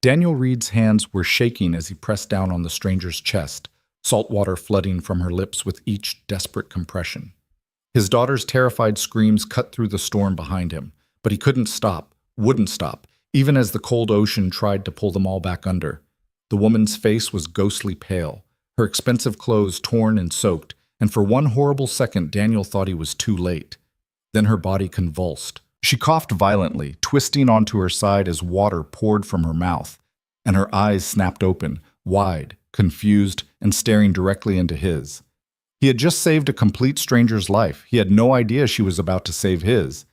Daniel Reed's hands were shaking as he pressed down on the stranger's chest, salt water flooding from her lips with each desperate compression. His daughter's terrified screams cut through the storm behind him, but he couldn't stop, wouldn't stop, even as the cold ocean tried to pull them all back under. The woman's face was ghostly pale, her expensive clothes torn and soaked, and for one horrible second Daniel thought he was too late. Then her body convulsed. She coughed violently, twisting onto her side as water poured from her mouth, and her eyes snapped open, wide, confused, and staring directly into his. He had just saved a complete stranger's life. He had no idea she was about to save his.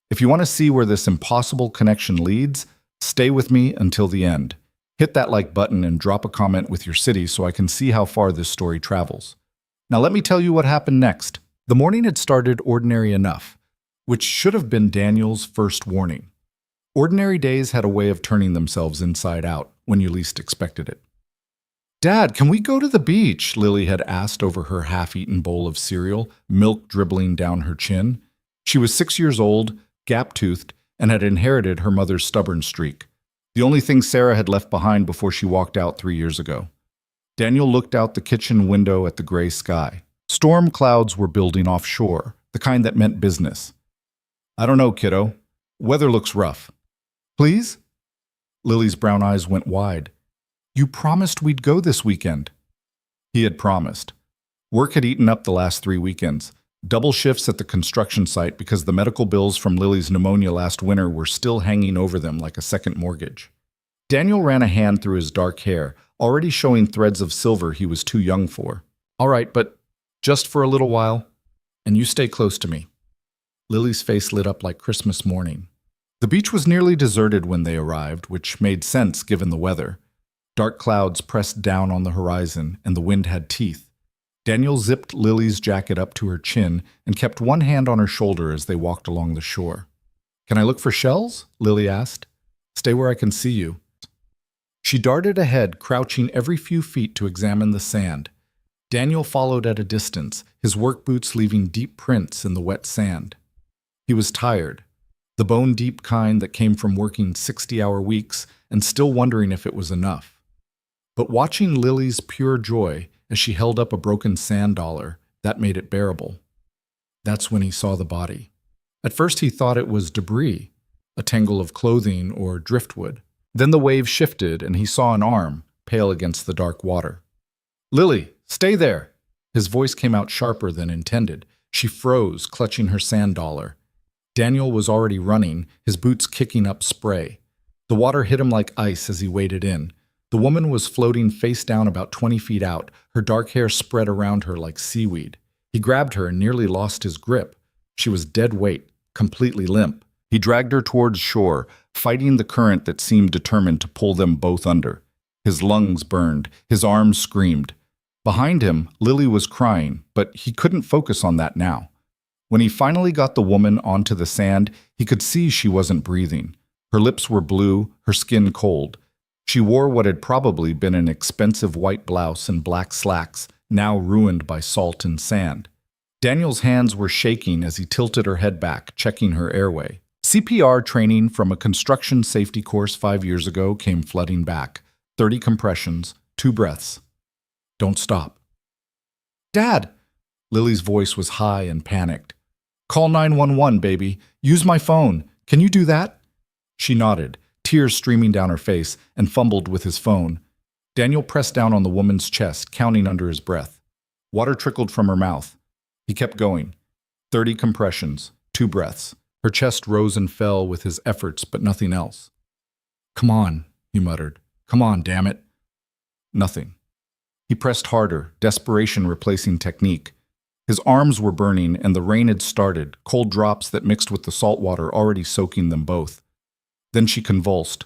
If you want to see where this impossible connection leads, stay with me until the end. Hit that like button and drop a comment with your city so I can see how far this story travels. Now let me tell you what happened next. The morning had started ordinary enough, which should have been Daniel's first warning. Ordinary days had a way of turning themselves inside out when you least expected it. "Dad, can we go to the beach?" Lily had asked over her half-eaten bowl of cereal, milk dribbling down her chin. She was 6 years old, gap-toothed, and had inherited her mother's stubborn streak, the only thing Sarah had left behind before she walked out 3 years ago. Daniel looked out the kitchen window at the gray sky. Storm clouds were building offshore, the kind that meant business. "I don't know, kiddo. Weather looks rough." "Please?" Lily's brown eyes went wide. "You promised we'd go this weekend." He had promised. Work had eaten up the last 3 weekends. Double shifts at the construction site because the medical bills from Lily's pneumonia last winter were still hanging over them like a second mortgage. Daniel ran a hand through his dark hair, already showing threads of silver he was too young for. "All right, but just for a little while, and you stay close to me." Lily's face lit up like Christmas morning. The beach was nearly deserted when they arrived, which made sense given the weather. Dark clouds pressed down on the horizon, and the wind had teeth. Daniel zipped Lily's jacket up to her chin and kept one hand on her shoulder as they walked along the shore. "Can I look for shells?" Lily asked. "Stay where I can see you." She darted ahead, crouching every few feet to examine the sand. Daniel followed at a distance, his work boots leaving deep prints in the wet sand. He was tired, the bone-deep kind that came from working 60-hour weeks and still wondering if it was enough. But watching Lily's pure joy as she held up a broken sand dollar, that made it bearable. That's when he saw the body. At first he thought it was debris, a tangle of clothing or driftwood. Then the wave shifted and he saw an arm, pale against the dark water. "Lily, stay there!" His voice came out sharper than intended. She froze, clutching her sand dollar. Daniel was already running, his boots kicking up spray. The water hit him like ice as he waded in. The woman was floating face down about 20 feet out, her dark hair spread around her like seaweed. He grabbed her and nearly lost his grip. She was dead weight, completely limp. He dragged her towards shore, fighting the current that seemed determined to pull them both under. His lungs burned, his arms screamed. Behind him, Lily was crying, but he couldn't focus on that now. When he finally got the woman onto the sand, he could see she wasn't breathing. Her lips were blue, her skin cold. She wore what had probably been an expensive white blouse and black slacks, now ruined by salt and sand. Daniel's hands were shaking as he tilted her head back, checking her airway. CPR training from a construction safety course 5 years ago came flooding back. 30 compressions, 2 breaths. "Don't stop." "Dad!" Lily's voice was high and panicked. "Call 911, baby. Use my phone. Can you do that?" She nodded, tears streaming down her face, and fumbled with his phone. Daniel pressed down on the woman's chest, counting under his breath. Water trickled from her mouth. He kept going. 30 compressions, 2 breaths. Her chest rose and fell with his efforts, but nothing else. "Come on," he muttered. "Come on, damn it." Nothing. He pressed harder, desperation replacing technique. His arms were burning, and the rain had started, cold drops that mixed with the salt water already soaking them both. Then she convulsed.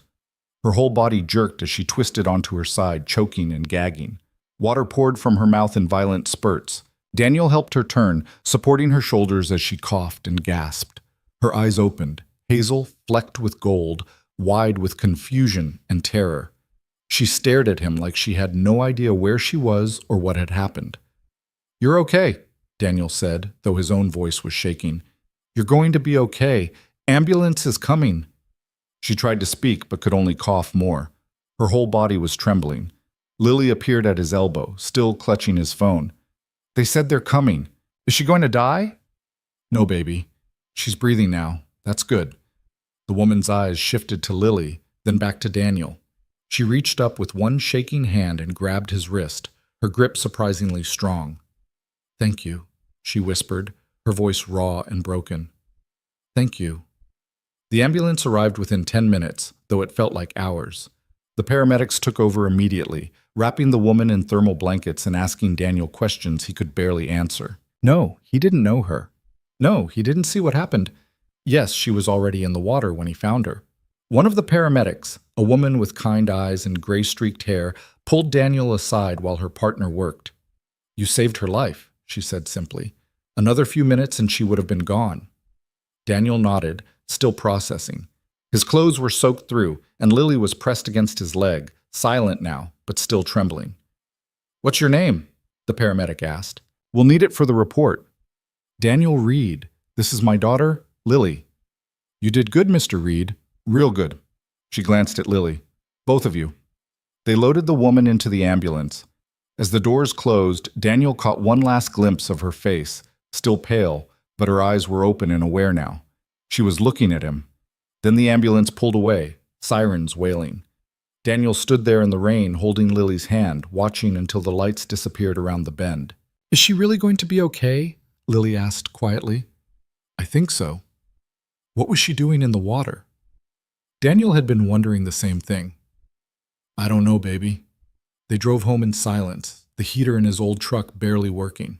Her whole body jerked as she twisted onto her side, choking and gagging. Water poured from her mouth in violent spurts. Daniel helped her turn, supporting her shoulders as she coughed and gasped. Her eyes opened, hazel, flecked with gold, wide with confusion and terror. She stared at him like she had no idea where she was or what had happened. "You're okay," Daniel said, though his own voice was shaking. "You're going to be okay. Ambulance is coming." She tried to speak, but could only cough more. Her whole body was trembling. Lily appeared at his elbow, still clutching his phone. They said they're coming. Is she going to die? No, baby. She's breathing now. That's good. The woman's eyes shifted to Lily, then back to Daniel. She reached up with one shaking hand and grabbed his wrist, her grip surprisingly strong. Thank you, she whispered, her voice raw and broken. Thank you. The ambulance arrived within 10 minutes, though it felt like hours. The paramedics took over immediately, wrapping the woman in thermal blankets and asking Daniel questions he could barely answer. No, he didn't know her. No, he didn't see what happened. Yes, she was already in the water when he found her. One of the paramedics, a woman with kind eyes and gray-streaked hair, pulled Daniel aside while her partner worked. You saved her life, she said simply. Another few minutes and she would have been gone. Daniel nodded, still processing. His clothes were soaked through, and Lily was pressed against his leg, silent now, but still trembling. What's your name? The paramedic asked. We'll need it for the report. Daniel Reed. This is my daughter, Lily. You did good, Mr. Reed. Real good. She glanced at Lily. Both of you. They loaded the woman into the ambulance. As the doors closed, Daniel caught one last glimpse of her face, still pale, but her eyes were open and aware now. She was looking at him. Then the ambulance pulled away, sirens wailing. Daniel stood there in the rain, holding Lily's hand, watching until the lights disappeared around the bend. Is she really going to be okay? Lily asked quietly. I think so. What was she doing in the water? Daniel had been wondering the same thing. I don't know, baby. They drove home in silence, the heater in his old truck barely working.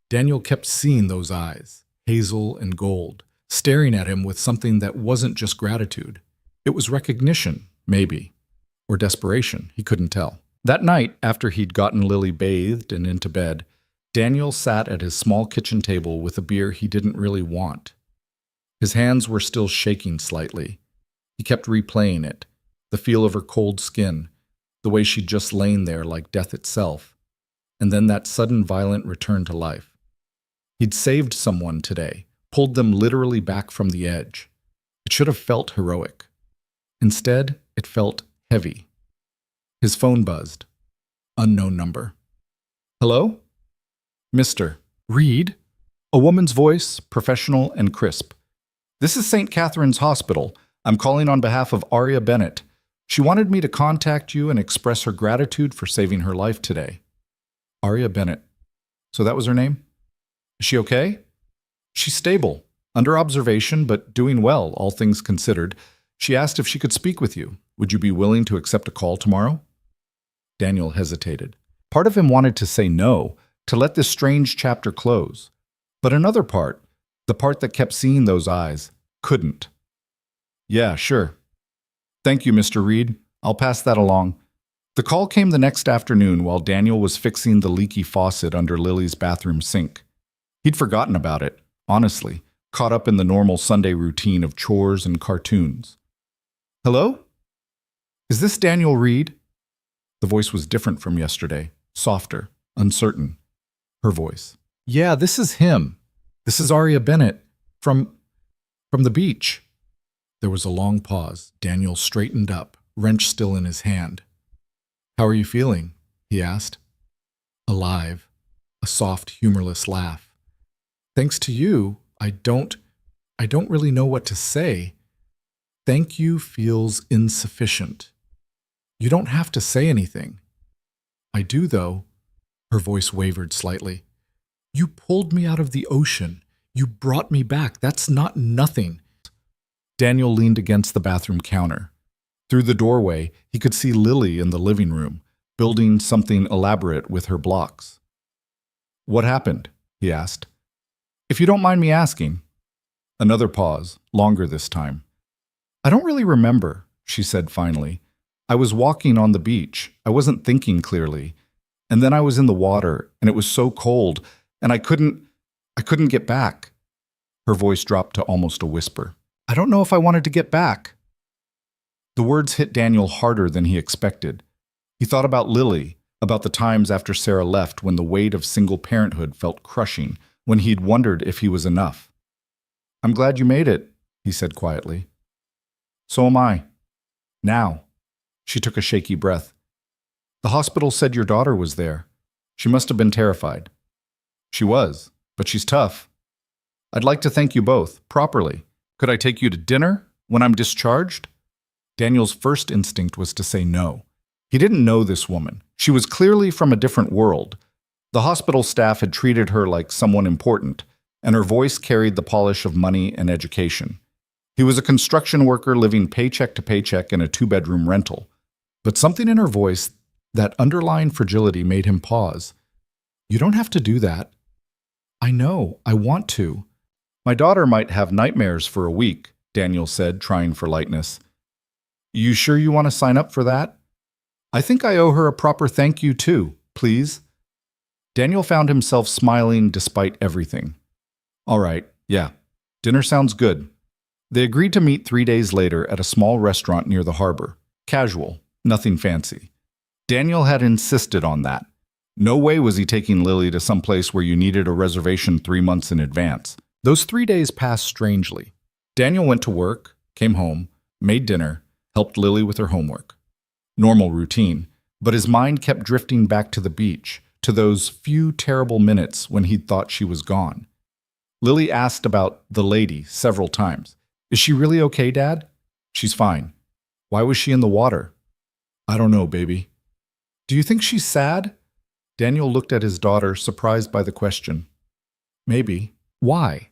Daniel kept seeing those eyes, hazel and gold, staring at him with something that wasn't just gratitude. It was recognition, maybe, or desperation, he couldn't tell. That night, after he'd gotten Lily bathed and into bed, Daniel sat at his small kitchen table with a beer he didn't really want. His hands were still shaking slightly. He kept replaying it, the feel of her cold skin, the way she'd just lain there like death itself, and then that sudden violent return to life. He'd saved someone today, pulled them literally back from the edge. It should have felt heroic. Instead, it felt heavy. His phone buzzed. Unknown number. Hello? Mr. Reed? A woman's voice, professional and crisp. This is St. Catherine's Hospital. I'm calling on behalf of Aria Bennett. She wanted me to contact you and express her gratitude for saving her life today. Aria Bennett. So that was her name? Is she okay? She's stable, under observation, but doing well, all things considered. She asked if she could speak with you. Would you be willing to accept a call tomorrow? Daniel hesitated. Part of him wanted to say no, to let this strange chapter close. But another part, the part that kept seeing those eyes, couldn't. Yeah, sure. Thank you, Mr. Reed. I'll pass that along. The call came the next afternoon while Daniel was fixing the leaky faucet under Lily's bathroom sink. He'd forgotten about it, honestly, caught up in the normal Sunday routine of chores and cartoons. Hello? Is this Daniel Reed? The voice was different from yesterday, softer, uncertain. Her voice. Yeah, this is him. This is Aria Bennett from the beach. There was a long pause. Daniel straightened up, wrench still in his hand. How are you feeling? He asked. Alive. A soft, humorless laugh. Thanks to you, I don't really know what to say. Thank you feels insufficient. You don't have to say anything. I do, though. Her voice wavered slightly. You pulled me out of the ocean. You brought me back. That's not nothing. Daniel leaned against the bathroom counter. Through the doorway, he could see Lily in the living room, building something elaborate with her blocks. What happened? He asked. If you don't mind me asking. Another pause, longer this time. I don't really remember, she said finally. I was walking on the beach. I wasn't thinking clearly. And then I was in the water, and it was so cold, and I couldn't get back. Her voice dropped to almost a whisper. I don't know if I wanted to get back. The words hit Daniel harder than he expected. He thought about Lily, about the times after Sarah left when the weight of single parenthood felt crushing, when he'd wondered if he was enough. I'm glad you made it, he said quietly. So am I. Now. She took a shaky breath. The hospital said your daughter was there. She must have been terrified. She was, but she's tough. I'd like to thank you both, properly. Could I take you to dinner when I'm discharged? Daniel's first instinct was to say no. He didn't know this woman. She was clearly from a different world. The hospital staff had treated her like someone important, and her voice carried the polish of money and education. He was a construction worker living paycheck to paycheck in a two-bedroom rental. But something in her voice, that underlying fragility, made him pause. You don't have to do that. I know, I want to. My daughter might have nightmares for a week, Daniel said, trying for lightness. You sure you want to sign up for that? I think I owe her a proper thank you too, please. Daniel found himself smiling despite everything. All right, yeah, dinner sounds good. They agreed to meet 3 days later at a small restaurant near the harbor. Casual, nothing fancy. Daniel had insisted on that. No way was he taking Lily to some place where you needed a reservation 3 months in advance. Those 3 days passed strangely. Daniel went to work, came home, made dinner, helped Lily with her homework. Normal routine, but his mind kept drifting back to the beach, to those few terrible minutes when he'd thought she was gone. Lily asked about the lady several times. Is she really okay, Dad? She's fine. Why was she in the water? I don't know, baby. Do you think she's sad? Daniel looked at his daughter, surprised by the question. Maybe. Why?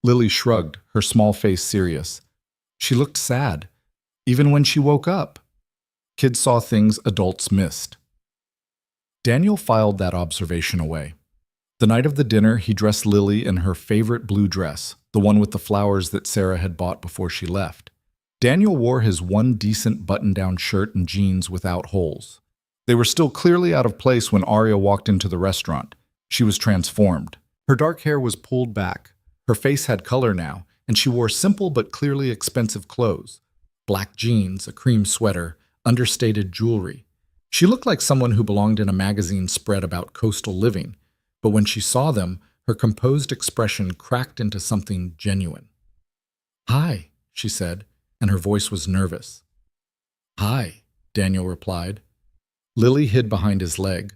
Lily shrugged, her small face serious. She looked sad, even when she woke up. Kids saw things adults missed. Daniel filed that observation away. The night of the dinner, he dressed Lily in her favorite blue dress, the one with the flowers that Sarah had bought before she left. Daniel wore his one decent button-down shirt and jeans without holes. They were still clearly out of place when Arya walked into the restaurant. She was transformed. Her dark hair was pulled back. Her face had color now, and she wore simple but clearly expensive clothes. Black jeans, a cream sweater, understated jewelry. She looked like someone who belonged in a magazine spread about coastal living, but when she saw them, her composed expression cracked into something genuine. Hi, she said, and her voice was nervous. Hi, Daniel replied. Lily hid behind his leg.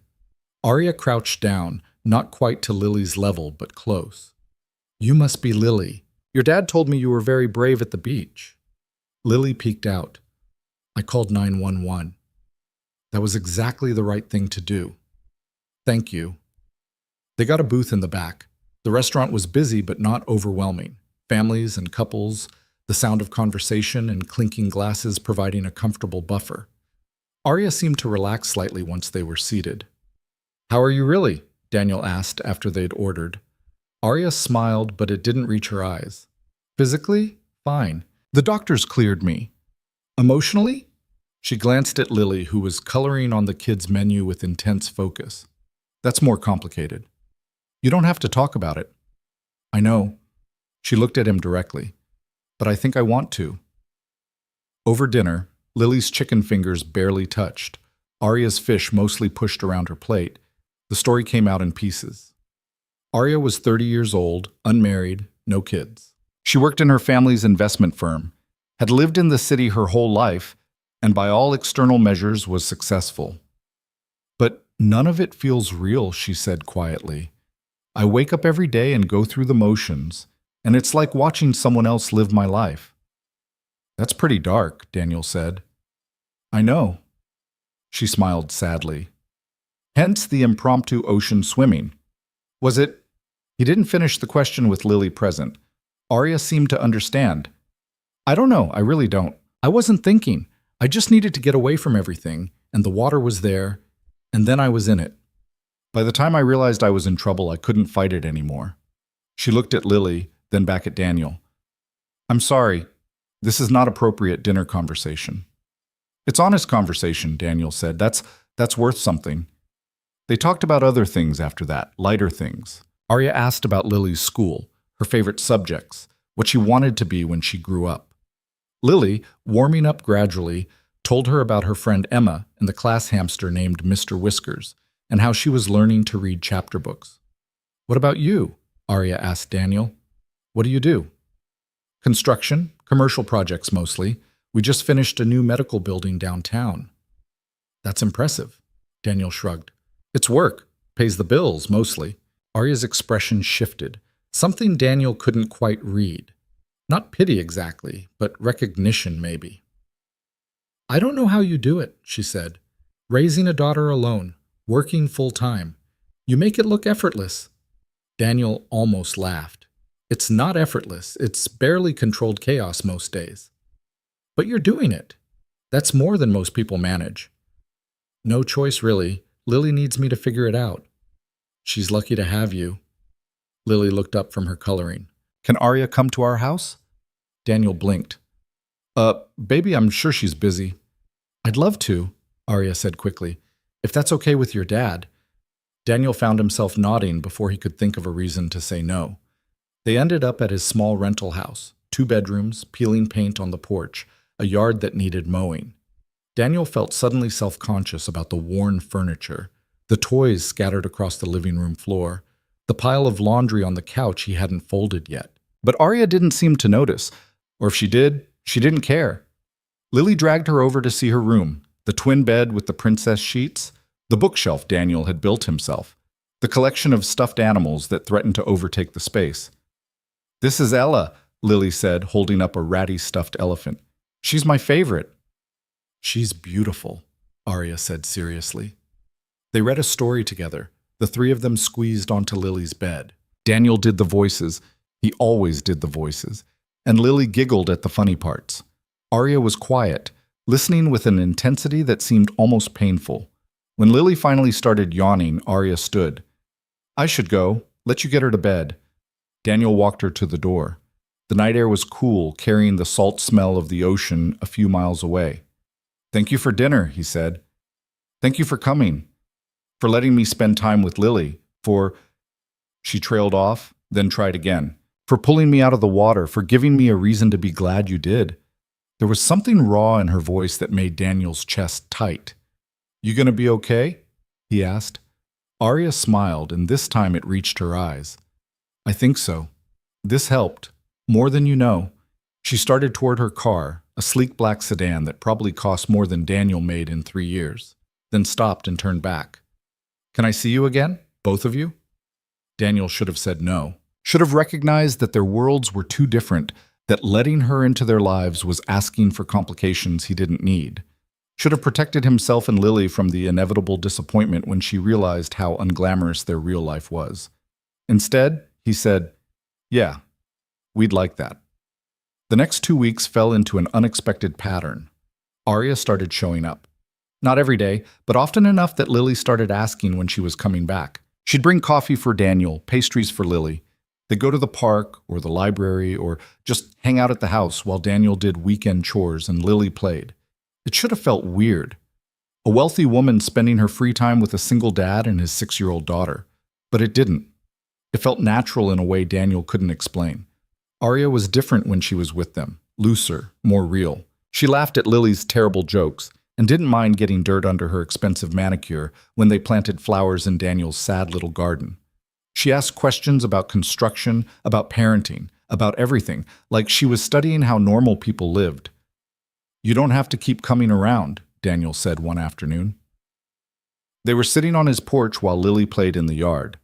Arya crouched down, not quite to Lily's level, but close. You must be Lily. Your dad told me you were very brave at the beach. Lily peeked out. I called 911. That was exactly the right thing to do. Thank you. They got a booth in the back. The restaurant was busy but not overwhelming. Families and couples, the sound of conversation and clinking glasses providing a comfortable buffer. Arya seemed to relax slightly once they were seated. How are you really? Daniel asked after they'd ordered. Arya smiled, but it didn't reach her eyes. Physically? Fine. The doctors cleared me. Emotionally? She glanced at Lily, who was coloring on the kids' menu with intense focus. That's more complicated. You don't have to talk about it. I know. She looked at him directly. But I think I want to. Over dinner, Lily's chicken fingers barely touched. Arya's fish mostly pushed around her plate. The story came out in pieces. Arya was 30 years old, unmarried, no kids. She worked in her family's investment firm, had lived in the city her whole life, and by all external measures was successful. But none of it feels real, she said quietly. I wake up every day and go through the motions, and it's like watching someone else live my life. That's pretty dark, Daniel said. I know. She smiled sadly. Hence the impromptu ocean swimming. Was it? He didn't finish the question with Lily present. Arya seemed to understand. I don't know, I really don't. I wasn't thinking. I just needed to get away from everything, and the water was there, and then I was in it. By the time I realized I was in trouble, I couldn't fight it anymore. She looked at Lily, then back at Daniel. I'm sorry. This is not appropriate dinner conversation. It's honest conversation, Daniel said. That's worth something. They talked about other things after that, lighter things. Arya asked about Lily's school, her favorite subjects, what she wanted to be when she grew up. Lily, warming up gradually, told her about her friend Emma and the class hamster named Mr. Whiskers, and how she was learning to read chapter books. What about you? Arya asked Daniel. What do you do? Construction, commercial projects mostly. We just finished a new medical building downtown. That's impressive, Daniel shrugged. It's work, pays the bills, mostly. Arya's expression shifted, something Daniel couldn't quite read. Not pity exactly, but recognition maybe. I don't know how you do it, she said. Raising a daughter alone, working full-time. You make it look effortless. Daniel almost laughed. It's not effortless. It's barely controlled chaos most days. But you're doing it. That's more than most people manage. No choice, really. Lily needs me to figure it out. She's lucky to have you. Lily looked up from her coloring. Can Arya come to our house? Daniel blinked. Baby, I'm sure she's busy. I'd love to, Arya said quickly, if that's okay with your dad. Daniel found himself nodding before he could think of a reason to say no. They ended up at his small rental house, 2 bedrooms, peeling paint on the porch, a yard that needed mowing. Daniel felt suddenly self-conscious about the worn furniture, the toys scattered across the living room floor, the pile of laundry on the couch he hadn't folded yet. But Arya didn't seem to notice, or if she did, she didn't care. Lily dragged her over to see her room, the twin bed with the princess sheets, the bookshelf Daniel had built himself, the collection of stuffed animals that threatened to overtake the space. This is Ella, Lily said, holding up a ratty stuffed elephant. She's my favorite. She's beautiful, Arya said seriously. They read a story together, the 3 of them squeezed onto Lily's bed. Daniel did the voices. He always did the voices. And Lily giggled at the funny parts. Arya was quiet, listening with an intensity that seemed almost painful. When Lily finally started yawning, Arya stood. I should go. Let you get her to bed. Daniel walked her to the door. The night air was cool, carrying the salt smell of the ocean a few miles away. Thank you for dinner, he said. Thank you for coming. For letting me spend time with Lily. For... She trailed off, then tried again. For pulling me out of the water, for giving me a reason to be glad you did. There was something raw in her voice that made Daniel's chest tight. You gonna be okay? He asked. Arya smiled, and this time it reached her eyes. I think so. This helped. More than you know. She started toward her car, a sleek black sedan that probably cost more than Daniel made in 3 years, then stopped and turned back. Can I see you again? Both of you? Daniel should have said no. Should have recognized that their worlds were too different, that letting her into their lives was asking for complications he didn't need. Should have protected himself and Lily from the inevitable disappointment when she realized how unglamorous their real life was. Instead, he said, yeah, we'd like that. The next 2 weeks fell into an unexpected pattern. Arya started showing up. Not every day, but often enough that Lily started asking when she was coming back. She'd bring coffee for Daniel, pastries for Lily. They'd go to the park or the library or just hang out at the house while Daniel did weekend chores and Lily played. It should have felt weird. A wealthy woman spending her free time with a single dad and his 6-year-old daughter. But it didn't. It felt natural in a way Daniel couldn't explain. Arya was different when she was with them, looser, more real. She laughed at Lily's terrible jokes and didn't mind getting dirt under her expensive manicure when they planted flowers in Daniel's sad little garden. She asked questions about construction, about parenting, about everything, like she was studying how normal people lived. You don't have to keep coming around, Daniel said one afternoon. They were sitting on his porch while Lily played in the yard.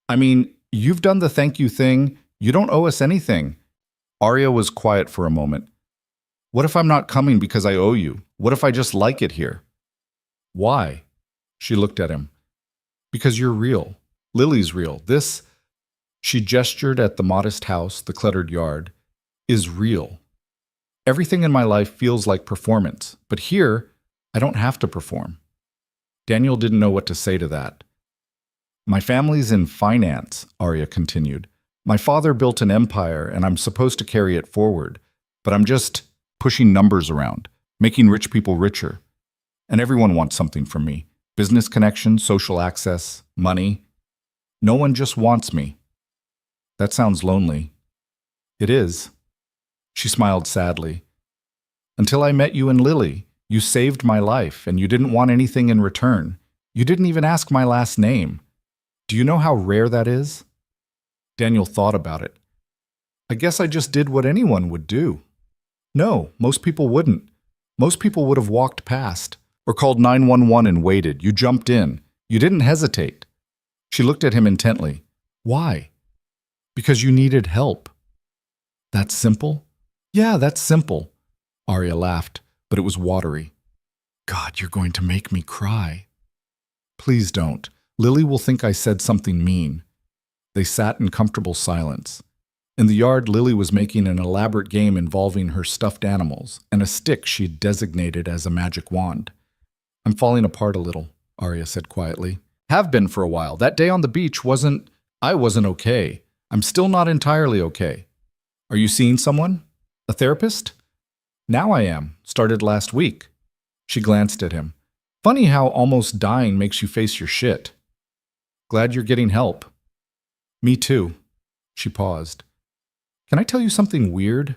I mean, you've done the thank you thing. You don't owe us anything. Arya was quiet for a moment. What if I'm not coming because I owe you? What if I just like it here? Why? She looked at him. Because you're real. Lily's real. This, she gestured at the modest house, the cluttered yard, is real. Everything in my life feels like performance, but here, I don't have to perform. Daniel didn't know what to say to that. My family's in finance, Arya continued. My father built an empire, and I'm supposed to carry it forward, but I'm just pushing numbers around, making rich people richer. And everyone wants something from me. Business connections, social access, money. No one just wants me. That sounds lonely. It is. She smiled sadly. Until I met you and Lily, you saved my life, and you didn't want anything in return. You didn't even ask my last name. Do you know how rare that is? Daniel thought about it. I guess I just did what anyone would do. No, most people wouldn't. Most people would have walked past or called 911 and waited. You jumped in. You didn't hesitate. She looked at him intently. Why? Because you needed help. That's simple? Yeah, that's simple. Arya laughed, but it was watery. God, you're going to make me cry. Please don't. Lily will think I said something mean. They sat in comfortable silence. In the yard, Lily was making an elaborate game involving her stuffed animals and a stick she'd designated as a magic wand. I'm falling apart a little, Arya said quietly. Have been for a while. That day on the beach I wasn't okay. I'm still not entirely okay. Are you seeing someone? A therapist? Now I am. Started last week. She glanced at him. Funny how almost dying makes you face your shit. Glad you're getting help. Me too. She paused. Can I tell you something weird?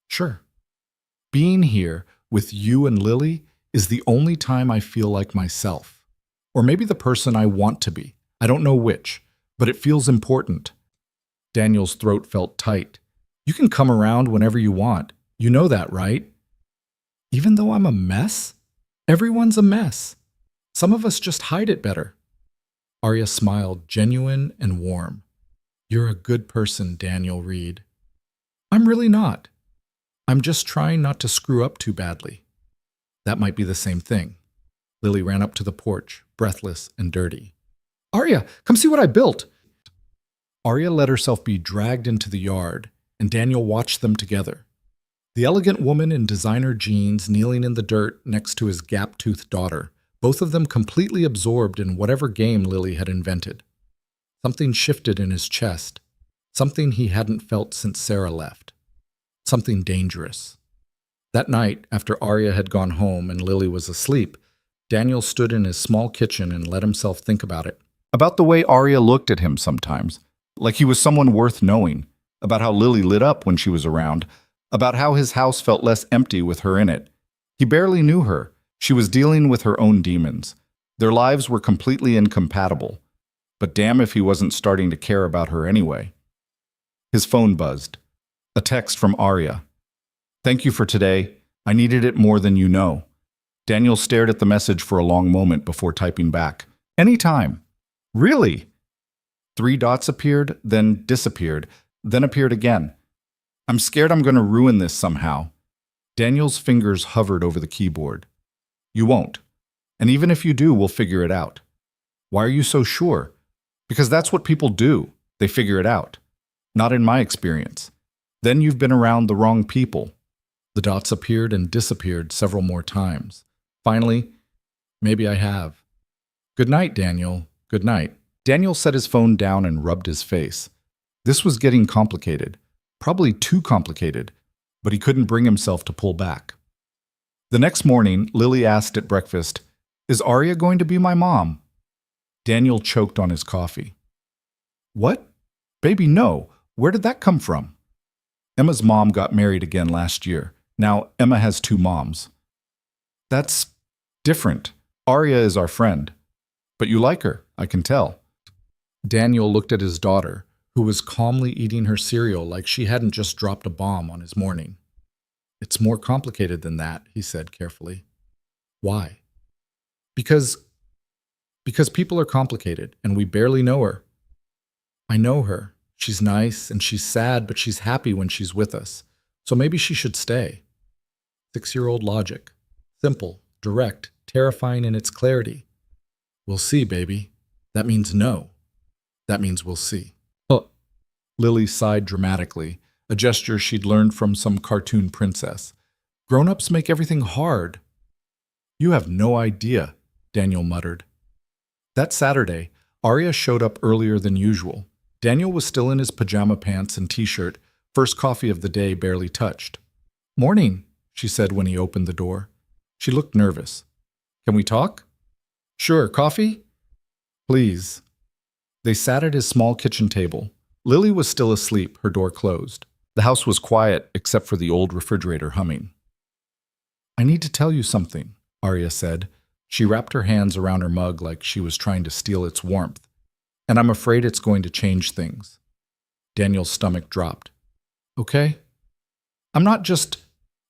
Sure. Being here with you and Lily is the only time I feel like myself. Or maybe the person I want to be. I don't know which, but it feels important. Daniel's throat felt tight. You can come around whenever you want. You know that, right? Even though I'm a mess? Everyone's a mess. Some of us just hide it better. Arya smiled, genuine and warm. You're a good person, Daniel Reed. I'm really not. I'm just trying not to screw up too badly. That might be the same thing. Lily ran up to the porch, breathless and dirty. Arya, come see what I built. Arya let herself be dragged into the yard, and Daniel watched them together. The elegant woman in designer jeans kneeling in the dirt next to his gap-toothed daughter, both of them completely absorbed in whatever game Lily had invented. Something shifted in his chest, something he hadn't felt since Sarah left. Something dangerous. That night, after Arya had gone home and Lily was asleep, Daniel stood in his small kitchen and let himself think about it. About the way Arya looked at him sometimes, like he was someone worth knowing, about how Lily lit up when she was around, about how his house felt less empty with her in it. He barely knew her. She was dealing with her own demons. Their lives were completely incompatible. But damn if he wasn't starting to care about her anyway. His phone buzzed. A text from Arya. Thank you for today. I needed it more than you know. Daniel stared at the message for a long moment before typing back. Anytime. Really? 3 dots appeared, then disappeared, then appeared again. I'm scared I'm going to ruin this somehow. Daniel's fingers hovered over the keyboard. You won't. And even if you do, we'll figure it out. Why are you so sure? Because that's what people do. They figure it out. Not in my experience. Then you've been around the wrong people. The dots appeared and disappeared several more times. Finally, maybe I have. Good night, Daniel. Good night. Daniel set his phone down and rubbed his face. This was getting complicated. Probably too complicated, but he couldn't bring himself to pull back. The next morning, Lily asked at breakfast, Is Arya going to be my mom? Daniel choked on his coffee. What? Baby, no. Where did that come from? Emma's mom got married again last year. Now Emma has 2 moms. That's different. Arya is our friend. But you like her, I can tell. Daniel looked at his daughter, who was calmly eating her cereal like she hadn't just dropped a bomb on his morning. It's more complicated than that, he said carefully. Why? Because people are complicated, and we barely know her. I know her. She's nice, and she's sad, but she's happy when she's with us. So maybe she should stay. 6-year-old logic. Simple, direct, terrifying in its clarity. We'll see, baby. That means no. That means we'll see. Oh. Lily sighed dramatically, a gesture she'd learned from some cartoon princess. Grown-ups make everything hard. You have no idea, Daniel muttered. That Saturday, Arya showed up earlier than usual. Daniel was still in his pajama pants and t-shirt, first coffee of the day barely touched. Morning, she said when he opened the door. She looked nervous. Can we talk? Sure, coffee? Please. They sat at his small kitchen table. Lily was still asleep, her door closed. The house was quiet except for the old refrigerator humming. I need to tell you something, Arya said. She wrapped her hands around her mug like she was trying to steal its warmth. And I'm afraid it's going to change things. Daniel's stomach dropped. Okay? I'm not just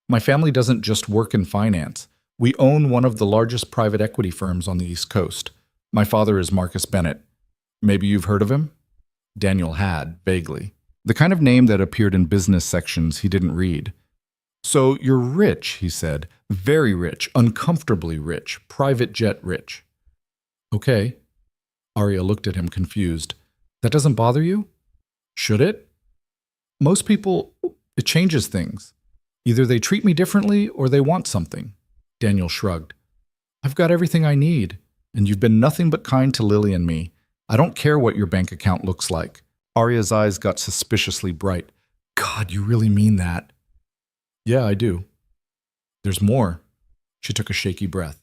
My family doesn't just work in finance. We own one of the largest private equity firms on the East Coast. My father is Marcus Bennett. Maybe you've heard of him? Daniel had, vaguely. The kind of name that appeared in business sections he didn't read. So you're rich, he said. Very rich, uncomfortably rich, private jet rich. Okay. Arya looked at him confused. That doesn't bother you? Should it? Most people, it changes things. Either they treat me differently or they want something. Daniel shrugged. I've got everything I need, and you've been nothing but kind to Lily and me. I don't care what your bank account looks like. Arya's eyes got suspiciously bright. God, you really mean that? Yeah, I do. There's more. She took a shaky breath.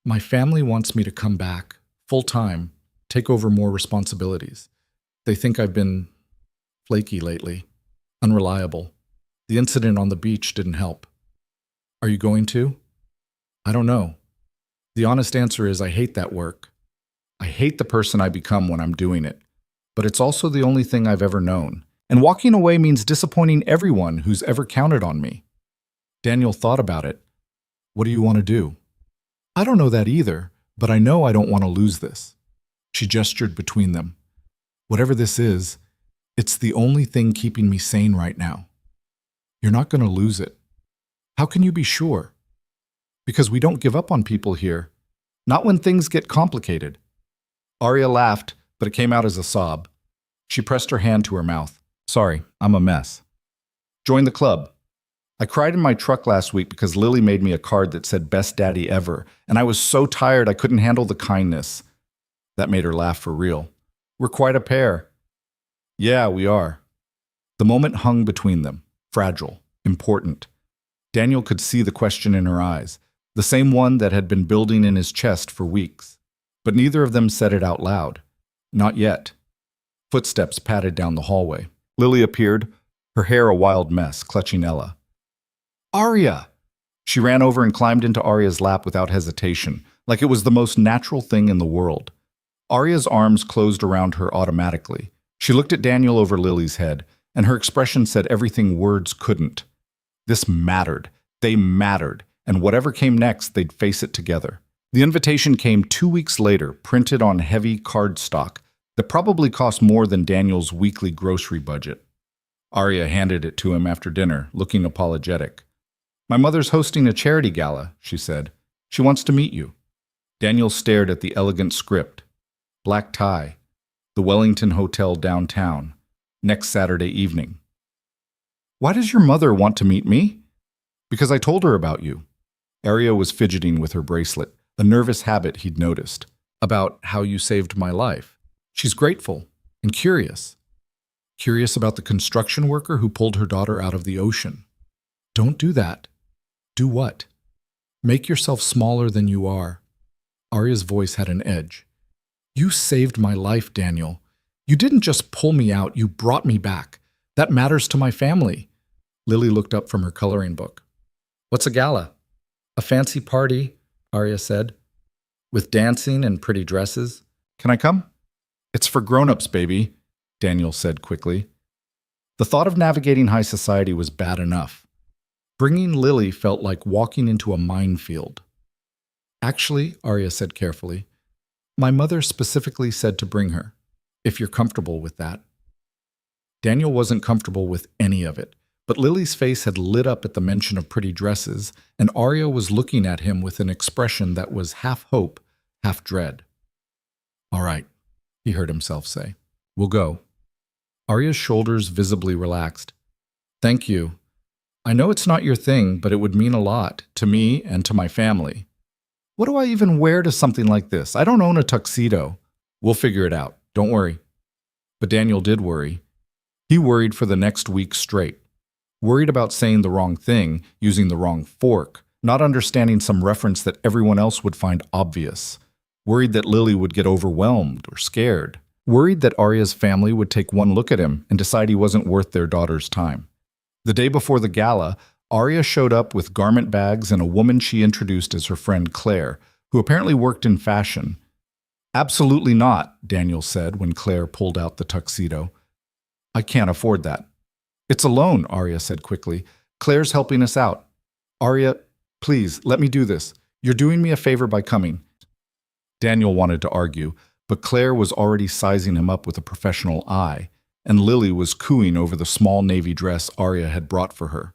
My family wants me to come back, full-time, take over more responsibilities. They think I've been flaky lately, unreliable. The incident on the beach didn't help. Are you going to? I don't know. The honest answer is I hate that work. I hate the person I become when I'm doing it. But it's also the only thing I've ever known. And walking away means disappointing everyone who's ever counted on me. Daniel thought about it. What do you want to do? I don't know that either, but I know I don't want to lose this. She gestured between them. Whatever this is, it's the only thing keeping me sane right now. You're not going to lose it. How can you be sure? Because we don't give up on people here. Not when things get complicated. Arya laughed, but it came out as a sob. She pressed her hand to her mouth. Sorry, I'm a mess. Join the club. I cried in my truck last week because Lily made me a card that said best daddy ever, and I was so tired I couldn't handle the kindness. That made her laugh for real. We're quite a pair. Yeah, we are. The moment hung between them, fragile, important. Daniel could see the question in her eyes, the same one that had been building in his chest for weeks. But neither of them said it out loud. Not yet. Footsteps padded down the hallway. Lily appeared, her hair a wild mess, clutching Ella. Arya! She ran over and climbed into Arya's lap without hesitation, like it was the most natural thing in the world. Arya's arms closed around her automatically. She looked at Daniel over Lily's head, and her expression said everything words couldn't. This mattered. They mattered, and whatever came next, they'd face it together. The invitation came 2 weeks later, printed on heavy cardstock that probably cost more than Daniel's weekly grocery budget. Arya handed it to him after dinner, looking apologetic. My mother's hosting a charity gala, she said. She wants to meet you. Daniel stared at the elegant script. Black tie. The Wellington Hotel downtown. Next Saturday evening. Why does your mother want to meet me? Because I told her about you. Arya was fidgeting with her bracelet, a nervous habit he'd noticed. About how you saved my life. She's grateful and curious. Curious about the construction worker who pulled her daughter out of the ocean. Don't do that. Do what? Make yourself smaller than you are. Arya's voice had an edge. You saved my life, Daniel. You didn't just pull me out, you brought me back. That matters to my family. Lily looked up from her coloring book. What's a gala? A fancy party, Arya said. With dancing and pretty dresses. Can I come? It's for grown-ups, baby, Daniel said quickly. The thought of navigating high society was bad enough. Bringing Lily felt like walking into a minefield. Actually, Arya said carefully, my mother specifically said to bring her, if you're comfortable with that. Daniel wasn't comfortable with any of it, but Lily's face had lit up at the mention of pretty dresses, and Arya was looking at him with an expression that was half hope, half dread. All right, he heard himself say. We'll go. Arya's shoulders visibly relaxed. Thank you. I know it's not your thing, but it would mean a lot to me and to my family. What do I even wear to something like this? I don't own a tuxedo. We'll figure it out. Don't worry. But Daniel did worry. He worried for the next week straight. Worried about saying the wrong thing, using the wrong fork, not understanding some reference that everyone else would find obvious. Worried that Lily would get overwhelmed or scared. Worried that Arya's family would take one look at him and decide he wasn't worth their daughter's time. The day before the gala, Arya showed up with garment bags and a woman she introduced as her friend Claire, who apparently worked in fashion. Absolutely not, Daniel said when Claire pulled out the tuxedo. I can't afford that. It's a loan, Arya said quickly. Claire's helping us out. Arya, please, let me do this. You're doing me a favor by coming. Daniel wanted to argue, but Claire was already sizing him up with a professional eye, and Lily was cooing over the small navy dress Arya had brought for her.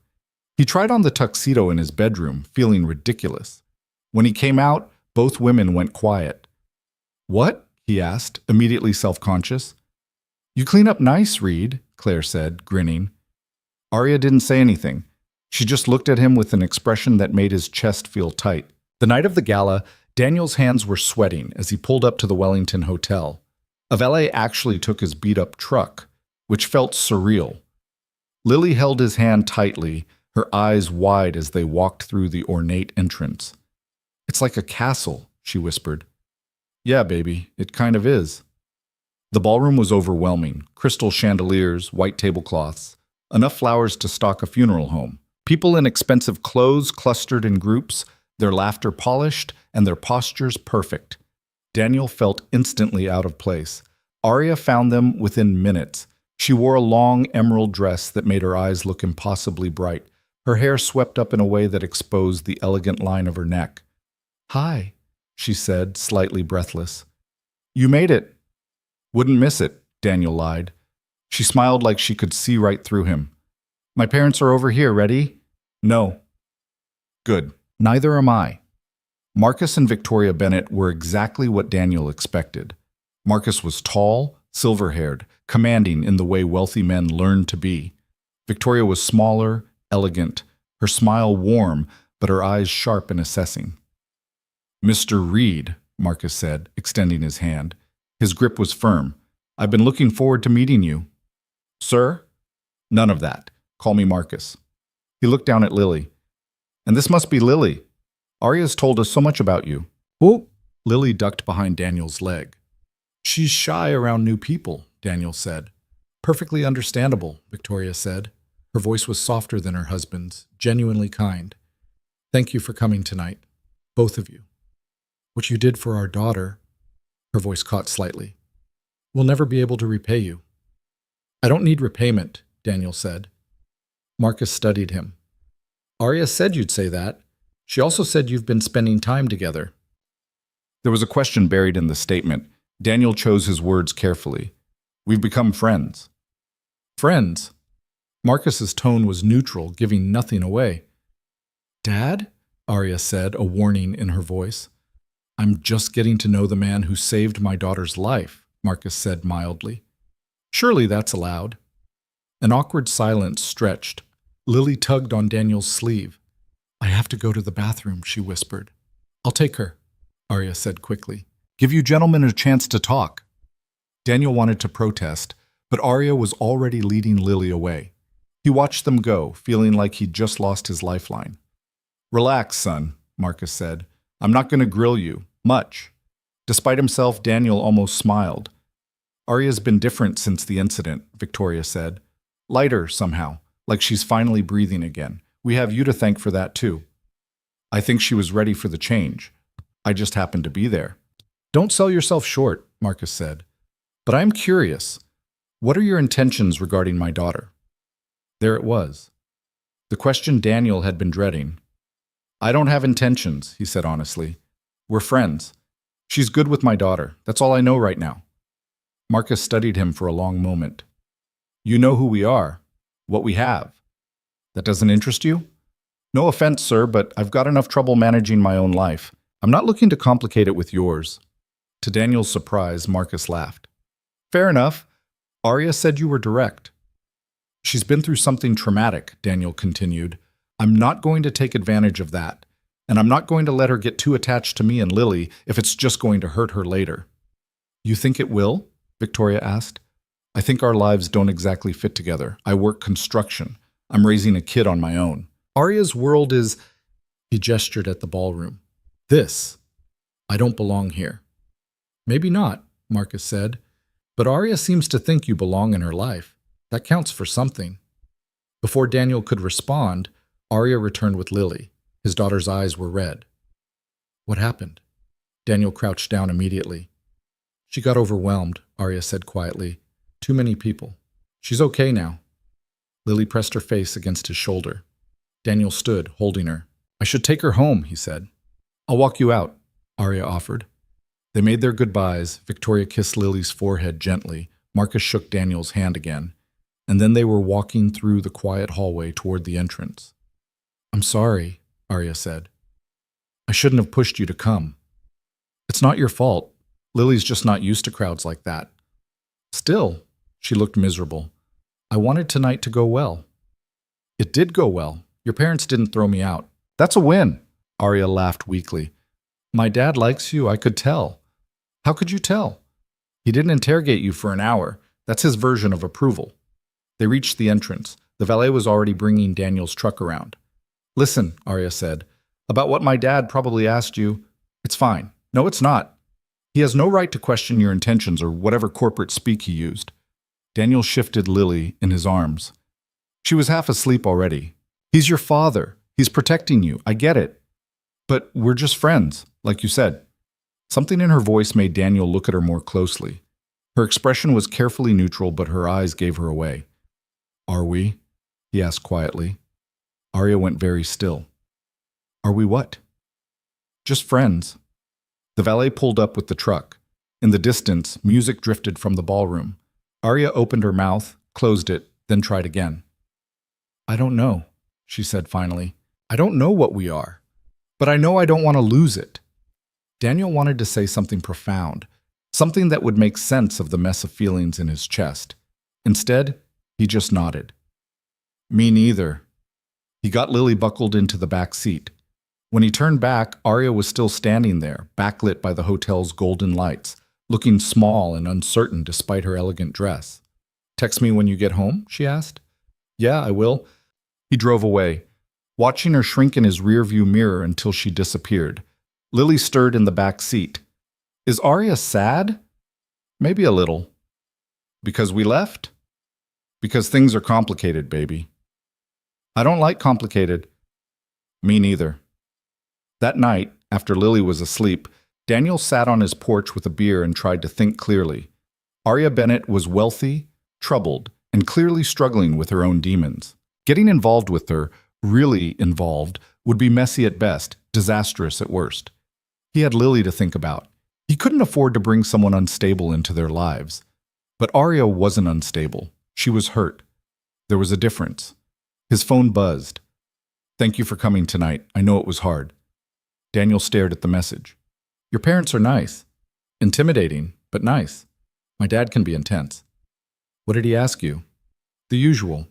He tried on the tuxedo in his bedroom, feeling ridiculous. When he came out, both women went quiet. What? He asked, immediately self-conscious. You clean up nice, Reed, Claire said, grinning. Arya didn't say anything. She just looked at him with an expression that made his chest feel tight. The night of the gala, Daniel's hands were sweating as he pulled up to the Wellington Hotel. A valet actually took his beat-up truck, which felt surreal. Lily held his hand tightly, her eyes wide as they walked through the ornate entrance. It's like a castle, she whispered. Yeah, baby, it kind of is. The ballroom was overwhelming. Crystal chandeliers, white tablecloths, enough flowers to stock a funeral home. People in expensive clothes clustered in groups, their laughter polished and their postures perfect. Daniel felt instantly out of place. Arya found them within minutes. She wore a long emerald dress that made her eyes look impossibly bright. Her hair swept up in a way that exposed the elegant line of her neck. Hi, she said, slightly breathless. You made it. Wouldn't miss it, Daniel lied. She smiled like she could see right through him. My parents are over here, ready? No. Good. Neither am I. Marcus and Victoria Bennett were exactly what Daniel expected. Marcus was tall, silver-haired, commanding in the way wealthy men learn to be. Victoria was smaller, elegant, her smile warm, but her eyes sharp and assessing. Mr. Reed, Marcus said, extending his hand. His grip was firm. I've been looking forward to meeting you. Sir? None of that. Call me Marcus. He looked down at Lily. And this must be Lily. Arya's told us so much about you. Oh! Lily ducked behind Daniel's leg. She's shy around new people, Daniel said. Perfectly understandable, Victoria said. Her voice was softer than her husband's, genuinely kind. Thank you for coming tonight, both of you. What you did for our daughter, her voice caught slightly. We'll never be able to repay you. I don't need repayment, Daniel said. Marcus studied him. Arya said you'd say that. She also said you've been spending time together. There was a question buried in the statement. Daniel chose his words carefully. We've become friends. Friends? Marcus's tone was neutral, giving nothing away. Dad? Arya said, a warning in her voice. I'm just getting to know the man who saved my daughter's life, Marcus said mildly. Surely that's allowed. An awkward silence stretched. Lily tugged on Daniel's sleeve. I have to go to the bathroom, she whispered. I'll take her, Arya said quickly. Give you gentlemen a chance to talk. Daniel wanted to protest, but Arya was already leading Lily away. He watched them go, feeling like he'd just lost his lifeline. Relax, son, Marcus said. I'm not going to grill you. Much. Despite himself, Daniel almost smiled. Arya's been different since the incident, Victoria said. Lighter, somehow, like she's finally breathing again. We have you to thank for that, too. I think she was ready for the change. I just happened to be there. Don't sell yourself short, Marcus said. But I'm curious. What are your intentions regarding my daughter? There it was. The question Daniel had been dreading. I don't have intentions, he said honestly. We're friends. She's good with my daughter. That's all I know right now. Marcus studied him for a long moment. You know who we are, what we have. That doesn't interest you? No offense, sir, but I've got enough trouble managing my own life. I'm not looking to complicate it with yours. To Daniel's surprise, Marcus laughed. Fair enough. Arya said you were direct. She's been through something traumatic, Daniel continued. I'm not going to take advantage of that, and I'm not going to let her get too attached to me and Lily if it's just going to hurt her later. You think it will? Victoria asked. I think our lives don't exactly fit together. I work construction. I'm raising a kid on my own. Arya's world is... He gestured at the ballroom. This. I don't belong here. Maybe not, Marcus said, but Arya seems to think you belong in her life. That counts for something. Before Daniel could respond, Arya returned with Lily. His daughter's eyes were red. What happened? Daniel crouched down immediately. She got overwhelmed, Arya said quietly. Too many people. She's okay now. Lily pressed her face against his shoulder. Daniel stood, holding her. I should take her home, he said. I'll walk you out, Arya offered. They made their goodbyes. Victoria kissed Lily's forehead gently. Marcus shook Daniel's hand again. And then they were walking through the quiet hallway toward the entrance. I'm sorry, Arya said. I shouldn't have pushed you to come. It's not your fault. Lily's just not used to crowds like that. Still, she looked miserable. I wanted tonight to go well. It did go well. Your parents didn't throw me out. That's a win. Arya laughed weakly. My dad likes you, I could tell. How could you tell? He didn't interrogate you for an hour. That's his version of approval. They reached the entrance. The valet was already bringing Daniel's truck around. Listen, Arya said, about what my dad probably asked you, it's fine. No, it's not. He has no right to question your intentions or whatever corporate speak he used. Daniel shifted Lily in his arms. She was half asleep already. He's your father. He's protecting you. I get it. But we're just friends, like you said. Something in her voice made Daniel look at her more closely. Her expression was carefully neutral, but her eyes gave her away. Are we? He asked quietly. Arya went very still. Are we what? Just friends. The valet pulled up with the truck. In the distance, music drifted from the ballroom. Arya opened her mouth, closed it, then tried again. I don't know, she said finally. I don't know what we are, but I know I don't want to lose it. Daniel wanted to say something profound, something that would make sense of the mess of feelings in his chest. Instead, he just nodded. Me neither. He got Lily buckled into the back seat. When he turned back, Arya was still standing there, backlit by the hotel's golden lights, looking small and uncertain despite her elegant dress. Text me when you get home? She asked. Yeah, I will. He drove away, watching her shrink in his rearview mirror until she disappeared. Lily stirred in the back seat. Is Arya sad? Maybe a little. Because we left? Because things are complicated, baby. I don't like complicated. Me neither. That night, after Lily was asleep, Daniel sat on his porch with a beer and tried to think clearly. Arya Bennett was wealthy, troubled, and clearly struggling with her own demons. Getting involved with her, really involved, would be messy at best, disastrous at worst. He had Lily to think about. He couldn't afford to bring someone unstable into their lives. But Arya wasn't unstable. She was hurt. There was a difference. His phone buzzed. Thank you for coming tonight. I know it was hard. Daniel stared at the message. Your parents are nice. Intimidating, but nice. My dad can be intense. What did he ask you? The usual.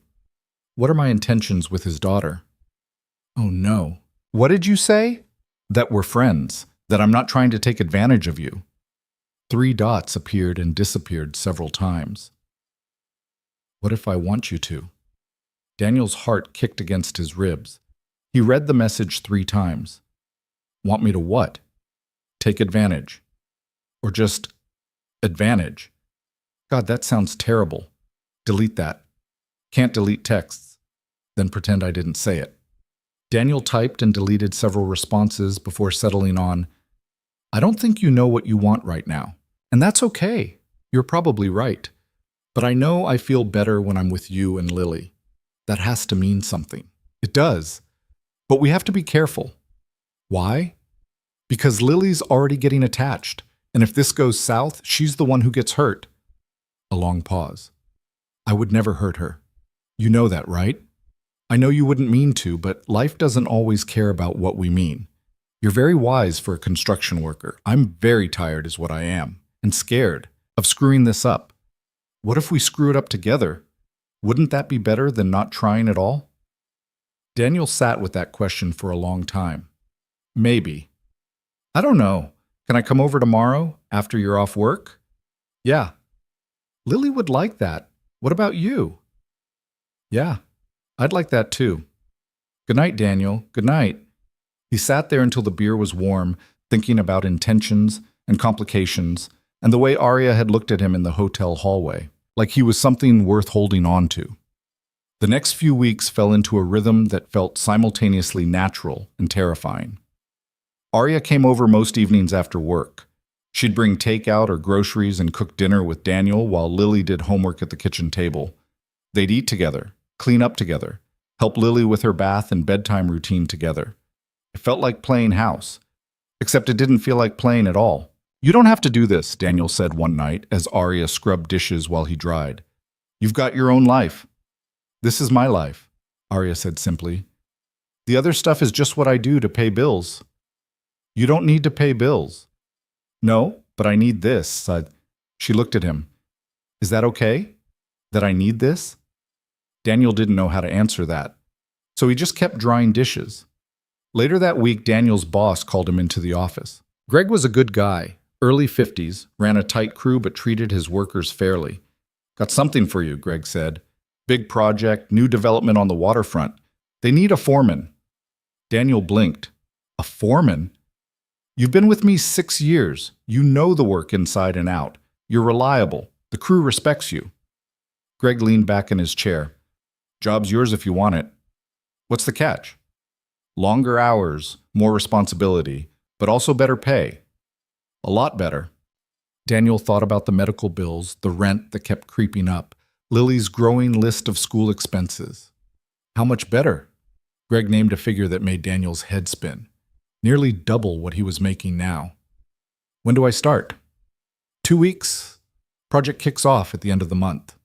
What are my intentions with his daughter? Oh no. What did you say? That we're friends. That I'm not trying to take advantage of you. 3 dots appeared and disappeared several times. What if I want you to? Daniel's heart kicked against his ribs. He read the message 3 times. Want me to what? Take advantage. Or just advantage. God, that sounds terrible. Delete that. Can't delete texts. Then pretend I didn't say it. Daniel typed and deleted several responses before settling on, I don't think you know what you want right now. And that's okay. You're probably right. But I know I feel better when I'm with you and Lily. That has to mean something. It does. But we have to be careful. Why? Because Lily's already getting attached, and if this goes south, she's the one who gets hurt. A long pause. I would never hurt her. You know that, right? I know you wouldn't mean to, but life doesn't always care about what we mean. You're very wise for a construction worker. I'm very tired is what I am, and scared of screwing this up. What if we screw it up together? Wouldn't that be better than not trying at all? Daniel sat with that question for a long time. Maybe. I don't know. Can I come over tomorrow after you're off work? Yeah. Lily would like that. What about you? Yeah, I'd like that too. Good night, Daniel. Good night. He sat there until the beer was warm, thinking about intentions and complications and the way Arya had looked at him in the hotel hallway, like he was something worth holding on to. The next few weeks fell into a rhythm that felt simultaneously natural and terrifying. Arya came over most evenings after work. She'd bring takeout or groceries and cook dinner with Daniel while Lily did homework at the kitchen table. They'd eat together, clean up together, help Lily with her bath and bedtime routine together. It felt like playing house, except it didn't feel like playing at all. You don't have to do this, Daniel said one night as Arya scrubbed dishes while he dried. You've got your own life. This is my life, Arya said simply. The other stuff is just what I do to pay bills. You don't need to pay bills. No, but I need this, sighed. She looked at him. Is that okay? That I need this? Daniel didn't know how to answer that, so he just kept drying dishes. Later that week, Daniel's boss called him into the office. Greg was a good guy, early 50s, ran a tight crew but treated his workers fairly. Got something for you, Greg said. Big project, new development on the waterfront. They need a foreman. Daniel blinked. A foreman? You've been with me 6 years. You know the work inside and out. You're reliable. The crew respects you. Greg leaned back in his chair. Job's yours if you want it. What's the catch? Longer hours, more responsibility, but also better pay. A lot better. Daniel thought about the medical bills, the rent that kept creeping up, Lily's growing list of school expenses. How much better? Greg named a figure that made Daniel's head spin. Nearly double what he was making now. When do I start? 2 weeks. Project kicks off at the end of the month.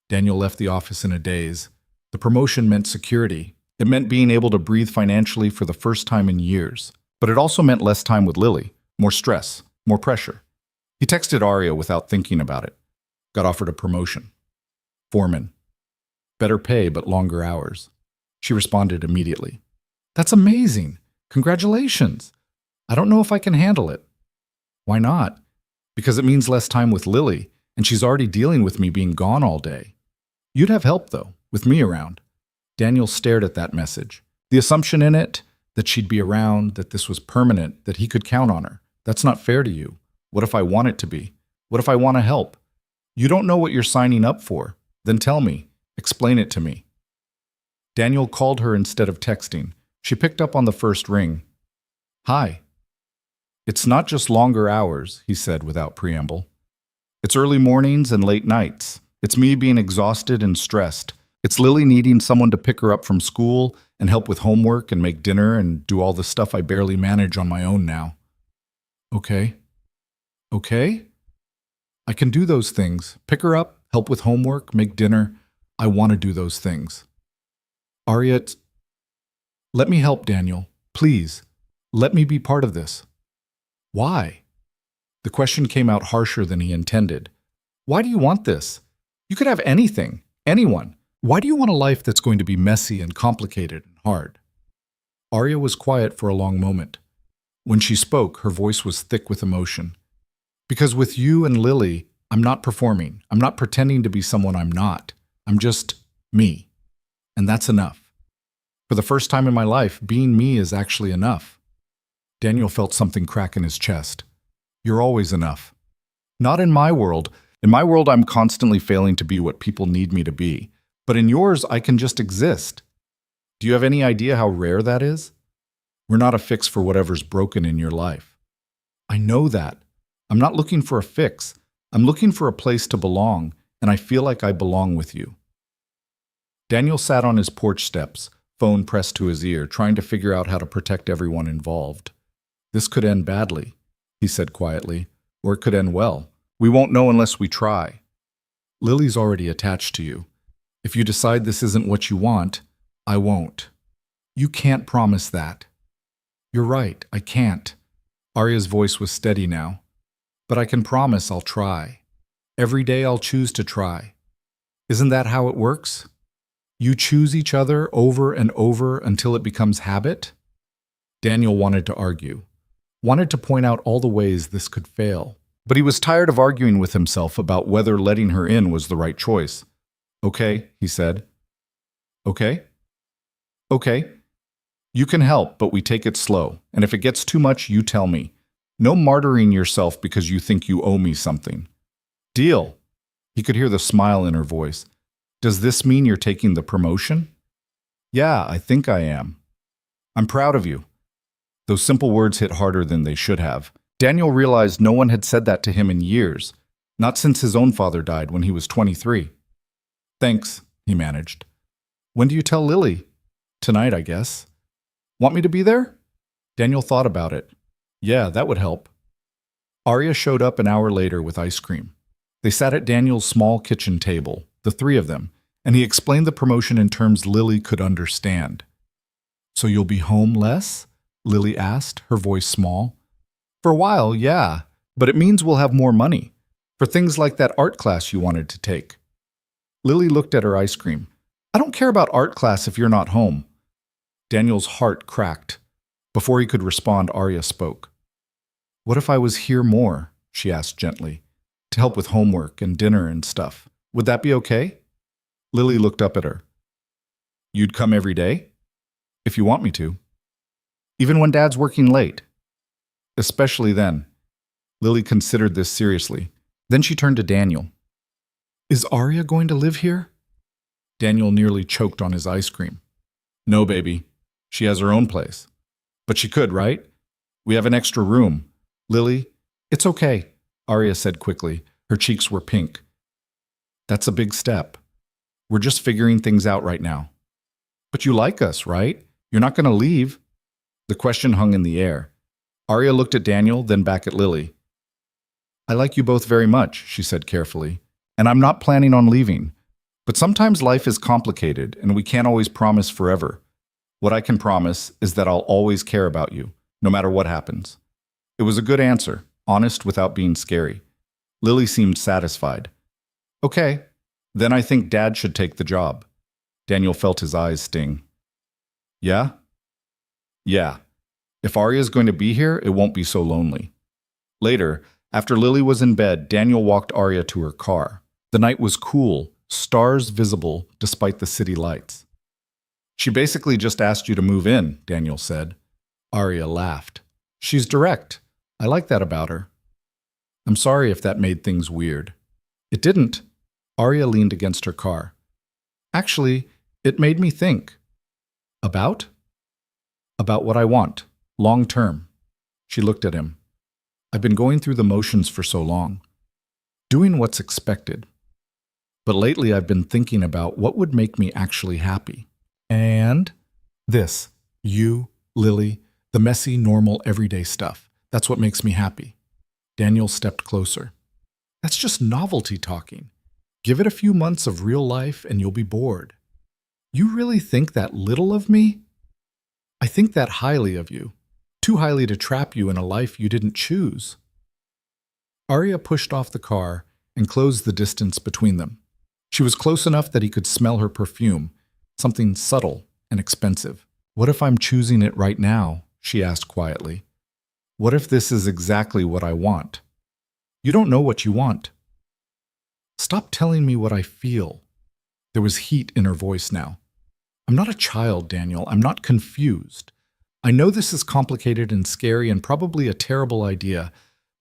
Daniel left the office in a daze. The promotion meant security. It meant being able to breathe financially for the first time in years. But it also meant less time with Lily, more stress, more pressure. He texted Arya without thinking about it. Got offered a promotion. Foreman. Better pay, but longer hours. She responded immediately. That's amazing. Congratulations. I don't know if I can handle it. Why not? Because it means less time with Lily, and she's already dealing with me being gone all day. You'd have help, though, with me around. Daniel stared at that message. The assumption in it, that she'd be around, that this was permanent, that he could count on her. That's not fair to you. What if I want it to be? What if I want to help? You don't know what you're signing up for. Then tell me. Explain it to me. Daniel called her instead of texting. She picked up on the first ring. Hi. It's not just longer hours, he said without preamble. It's early mornings and late nights. It's me being exhausted and stressed. It's Lily needing someone to pick her up from school and help with homework and make dinner and do all the stuff I barely manage on my own now. Okay. Okay? I can do those things. Pick her up, help with homework, make dinner. I want to do those things. Arya, let me help, Daniel. Please. Let me be part of this. Why? The question came out harsher than he intended. Why do you want this? You could have anything, anyone. Why do you want a life that's going to be messy and complicated and hard? Arya was quiet for a long moment. When she spoke, her voice was thick with emotion. Because with you and Lily, I'm not performing. I'm not pretending to be someone I'm not. I'm just me. And that's enough. For the first time in my life, being me is actually enough. Daniel felt something crack in his chest. You're always enough. Not in my world. In my world, I'm constantly failing to be what people need me to be. But in yours, I can just exist. Do you have any idea how rare that is? We're not a fix for whatever's broken in your life. I know that. I'm not looking for a fix. I'm looking for a place to belong, and I feel like I belong with you. Daniel sat on his porch steps, phone pressed to his ear, trying to figure out how to protect everyone involved. This could end badly, he said quietly, or it could end well. We won't know unless we try. Lily's already attached to you. If you decide this isn't what you want, I won't. You can't promise that. You're right, I can't. Arya's voice was steady now. But I can promise I'll try. Every day I'll choose to try. Isn't that how it works? You choose each other over and over until it becomes habit? Daniel wanted to argue, wanted to point out all the ways this could fail. But he was tired of arguing with himself about whether letting her in was the right choice. Okay, he said. Okay? Okay. You can help, but we take it slow. And if it gets too much, you tell me. No martyring yourself because you think you owe me something. Deal. He could hear the smile in her voice. Does this mean you're taking the promotion? Yeah, I think I am. I'm proud of you. Those simple words hit harder than they should have. Daniel realized no one had said that to him in years, not since his own father died when he was 23. Thanks, he managed. When do you tell Lily? Tonight, I guess. Want me to be there? Daniel thought about it. Yeah, that would help. Arya showed up an hour later with ice cream. They sat at Daniel's small kitchen table, the three of them, and he explained the promotion in terms Lily could understand. So you'll be home less? Lily asked, her voice small. For a while, yeah, but it means we'll have more money. For things like that art class you wanted to take. Lily looked at her ice cream. I don't care about art class if you're not home. Daniel's heart cracked. Before he could respond, Arya spoke. What if I was here more? She asked gently. To help with homework and dinner and stuff. Would that be okay? Lily looked up at her. You'd come every day? If you want me to. Even when Dad's working late? Especially then. Lily considered this seriously. Then she turned to Daniel. Is Arya going to live here? Daniel nearly choked on his ice cream. No, baby. She has her own place. But she could, right? We have an extra room. Lily, it's okay, Arya said quickly. Her cheeks were pink. That's a big step. We're just figuring things out right now. But you like us, right? You're not going to leave. The question hung in the air. Arya looked at Daniel, then back at Lily. I like you both very much, she said carefully, and I'm not planning on leaving. But sometimes life is complicated, and we can't always promise forever. What I can promise is that I'll always care about you, no matter what happens. It was a good answer, honest without being scary. Lily seemed satisfied. Okay, then I think Dad should take the job. Daniel felt his eyes sting. Yeah? Yeah. If Arya's going to be here, it won't be so lonely. Later, after Lily was in bed, Daniel walked Arya to her car. The night was cool, stars visible despite the city lights. She basically just asked you to move in, Daniel said. Arya laughed. She's direct. I like that about her. I'm sorry if that made things weird. It didn't. Arya leaned against her car. Actually, it made me think. About? About what I want, long term. She looked at him. I've been going through the motions for so long, doing what's expected. But lately I've been thinking about what would make me actually happy. And this, you, Lily, the messy, normal, everyday stuff. That's what makes me happy. Daniel stepped closer. That's just novelty talking. Give it a few months of real life and you'll be bored. You really think that little of me? I think that highly of you. Too highly to trap you in a life you didn't choose. Arya pushed off the car and closed the distance between them. She was close enough that he could smell her perfume, something subtle and expensive. What if I'm choosing it right now? She asked quietly. What if this is exactly what I want? You don't know what you want. Stop telling me what I feel. There was heat in her voice now. I'm not a child, Daniel. I'm not confused. I know this is complicated and scary and probably a terrible idea,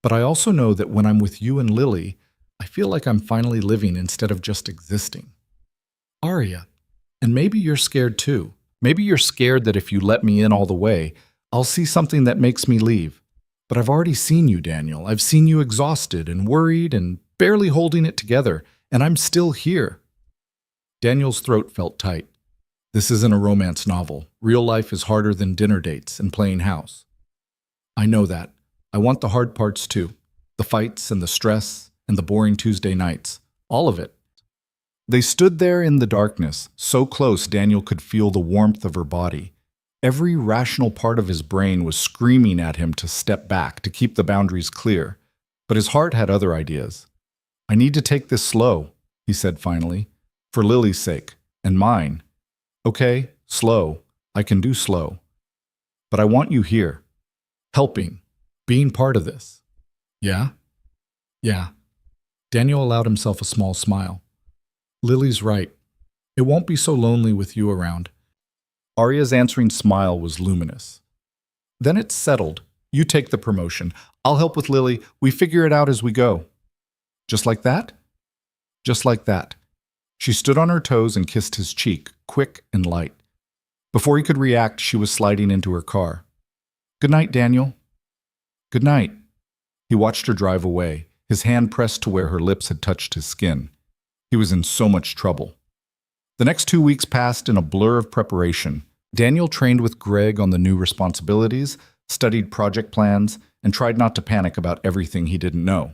but I also know that when I'm with you and Lily, I feel like I'm finally living instead of just existing. Arya, and maybe you're scared too. Maybe you're scared that if you let me in all the way, I'll see something that makes me leave. But I've already seen you, Daniel. I've seen you exhausted and worried and barely holding it together, and I'm still here. Daniel's throat felt tight. This isn't a romance novel. Real life is harder than dinner dates and playing house. I know that. I want the hard parts too. The fights and the stress and the boring Tuesday nights. All of it. They stood there in the darkness, so close Daniel could feel the warmth of her body. Every rational part of his brain was screaming at him to step back, to keep the boundaries clear. But his heart had other ideas. I need to take this slow, he said finally, for Lily's sake, and mine. Okay, slow. I can do slow. But I want you here, helping, being part of this. Yeah? Yeah. Daniel allowed himself a small smile. Lily's right. It won't be so lonely with you around. Arya's answering smile was luminous. Then it's settled. You take the promotion. I'll help with Lily. We figure it out as we go. Just like that? Just like that. She stood on her toes and kissed his cheek, quick and light. Before he could react, she was sliding into her car. Good night, Daniel. Good night. He watched her drive away, his hand pressed to where her lips had touched his skin. He was in so much trouble. The next 2 weeks passed in a blur of preparation. Daniel trained with Greg on the new responsibilities, studied project plans, and tried not to panic about everything he didn't know.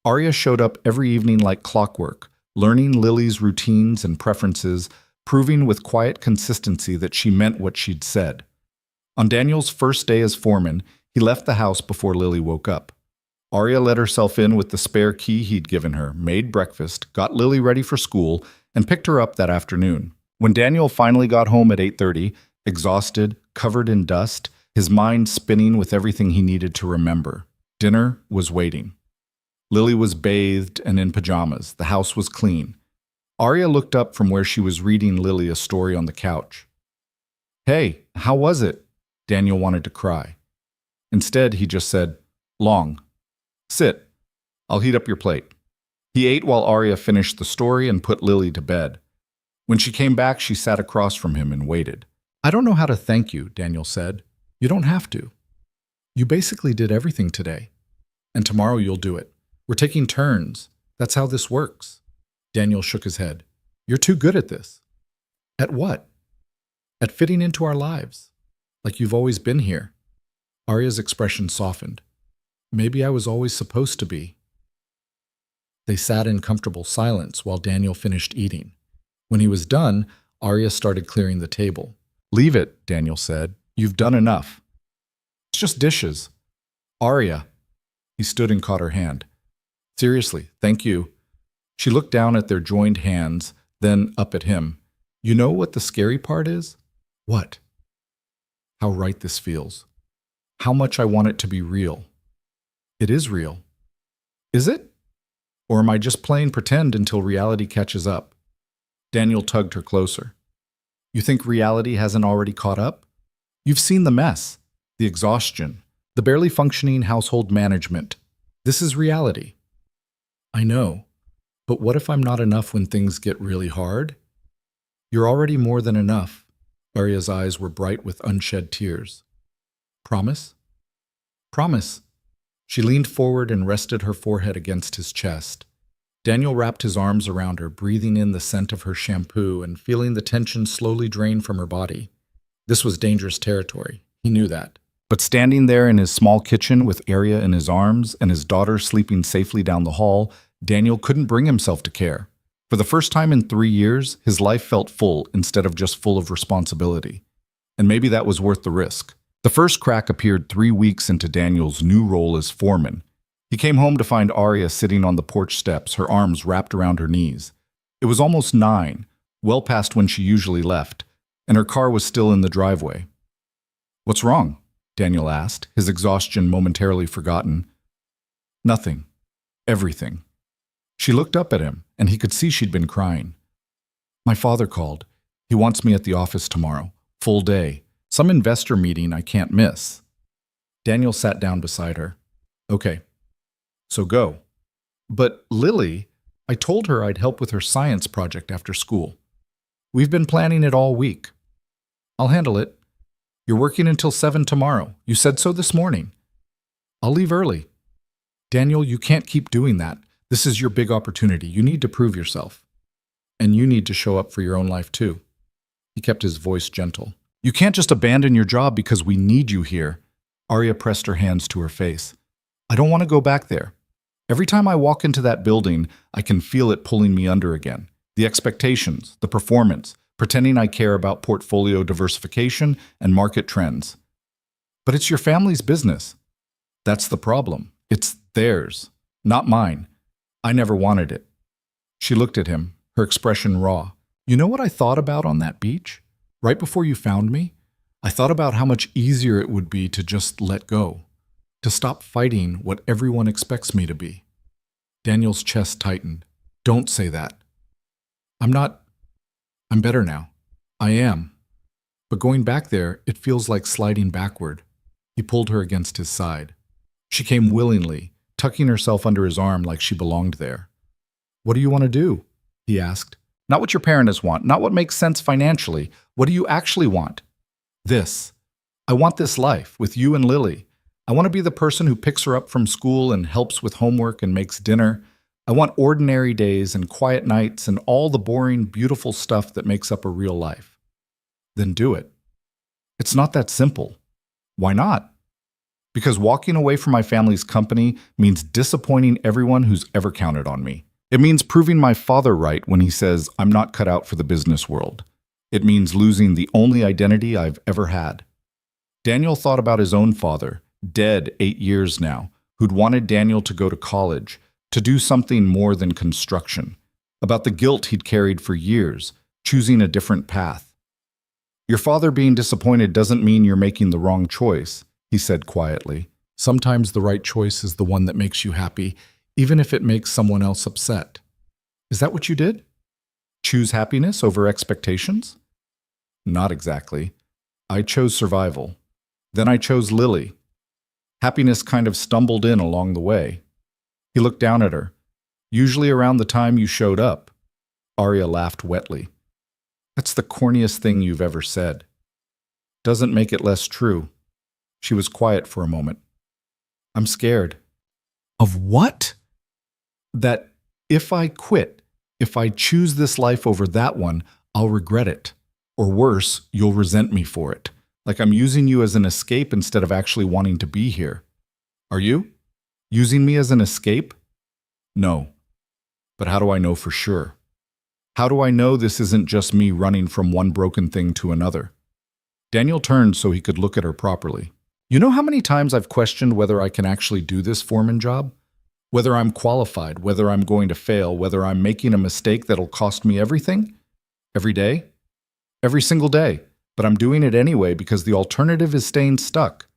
Arya showed up every evening like clockwork, learning Lily's routines and preferences, proving with quiet consistency that she meant what she'd said. On Daniel's first day as foreman, he left the house before Lily woke up. Arya let herself in with the spare key he'd given her, made breakfast, got Lily ready for school, and picked her up that afternoon. When Daniel finally got home at 8:30, exhausted, covered in dust, his mind spinning with everything he needed to remember, dinner was waiting. Lily was bathed and in pajamas. The house was clean. Arya looked up from where she was reading Lily a story on the couch. "Hey, how was it?" Daniel wanted to cry. Instead, he just said, "Long. Sit. I'll heat up your plate." He ate while Arya finished the story and put Lily to bed. When she came back, she sat across from him and waited. "I don't know how to thank you," Daniel said. "You don't have to. You basically did everything today. And tomorrow you'll do it. We're taking turns. That's how this works." Daniel shook his head. "You're too good at this." "At what?" "At fitting into our lives. Like you've always been here." Arya's expression softened. "Maybe I was always supposed to be." They sat in comfortable silence while Daniel finished eating. When he was done, Arya started clearing the table. "Leave it," Daniel said. "You've done enough." "It's just dishes." "Arya." He stood and caught her hand. "Seriously, thank you." She looked down at their joined hands, then up at him. "You know what the scary part is?" "What?" "How right this feels. How much I want it to be real." "It is real." "Is it? Or am I just playing pretend until reality catches up?" Daniel tugged her closer. "You think reality hasn't already caught up? You've seen the mess, the exhaustion, the barely functioning household management. This is reality." "I know, but what if I'm not enough when things get really hard?" "You're already more than enough." Arya's eyes were bright with unshed tears. "Promise?" "Promise." She leaned forward and rested her forehead against his chest. Daniel wrapped his arms around her, breathing in the scent of her shampoo and feeling the tension slowly drain from her body. This was dangerous territory. He knew that. But standing there in his small kitchen with Arya in his arms and his daughter sleeping safely down the hall, Daniel couldn't bring himself to care. For the first time in 3 years, his life felt full instead of just full of responsibility. And maybe that was worth the risk. The first crack appeared 3 weeks into Daniel's new role as foreman. He came home to find Arya sitting on the porch steps, her arms wrapped around her knees. It was almost 9, well past when she usually left, and her car was still in the driveway. "What's wrong?" Daniel asked, his exhaustion momentarily forgotten. "Nothing. Everything." She looked up at him, and he could see she'd been crying. "My father called. He wants me at the office tomorrow. Full day. Some investor meeting I can't miss." Daniel sat down beside her. "Okay. So go." "But Lily, I told her I'd help with her science project after school. We've been planning it all week." "I'll handle it. You're working until 7 tomorrow. You said so this morning." "I'll leave early." "Daniel, you can't keep doing that. This is your big opportunity. You need to prove yourself. And you need to show up for your own life too." He kept his voice gentle. "You can't just abandon your job because we need you here." Arya pressed her hands to her face. "I don't want to go back there. Every time I walk into that building, I can feel it pulling me under again. The expectations, the performance, pretending I care about portfolio diversification and market trends. But it's your family's business. That's the problem. It's theirs, not mine. I never wanted it." She looked at him, her expression raw. "You know what I thought about on that beach? Right before you found me? I thought about how much easier it would be to just let go. To stop fighting what everyone expects me to be." Daniel's chest tightened. "Don't say that." I'm better now. I am. But going back there, it feels like sliding backward." He pulled her against his side. She came willingly, tucking herself under his arm like she belonged there. "What do you want to do?" he asked. "Not what your parents want, not what makes sense financially. What do you actually want?" "This. I want this life, with you and Lily. I want to be the person who picks her up from school and helps with homework and makes dinner. I want ordinary days and quiet nights and all the boring, beautiful stuff that makes up a real life." "Then do it." It's not that simple. Why not? Because walking away from my family's company means disappointing everyone who's ever counted on me. It means proving my father right when he says I'm not cut out for the business world. It means losing the only identity I've ever had. Daniel thought about his own father, dead 8 years now, who'd wanted Daniel to go to college, to do something more than construction, about the guilt he'd carried for years, choosing a different path. Your father being disappointed doesn't mean you're making the wrong choice, he said quietly. Sometimes the right choice is the one that makes you happy, even if it makes someone else upset. Is that what you did? Choose happiness over expectations? Not exactly. I chose survival. Then I chose Lily. Happiness kind of stumbled in along the way. He looked down at her. Usually around the time you showed up. Arya laughed wetly. That's the corniest thing you've ever said. Doesn't make it less true. She was quiet for a moment. I'm scared. Of what? That if I quit, if I choose this life over that one, I'll regret it. Or worse, you'll resent me for it. Like I'm using you as an escape instead of actually wanting to be here. Are you? Using me as an escape? No. But how do I know for sure? How do I know this isn't just me running from one broken thing to another? Daniel turned so he could look at her properly. You know how many times I've questioned whether I can actually do this foreman job? Whether I'm qualified, whether I'm going to fail, whether I'm making a mistake that'll cost me everything? Every day? Every single day. But I'm doing it anyway because the alternative is staying stuck.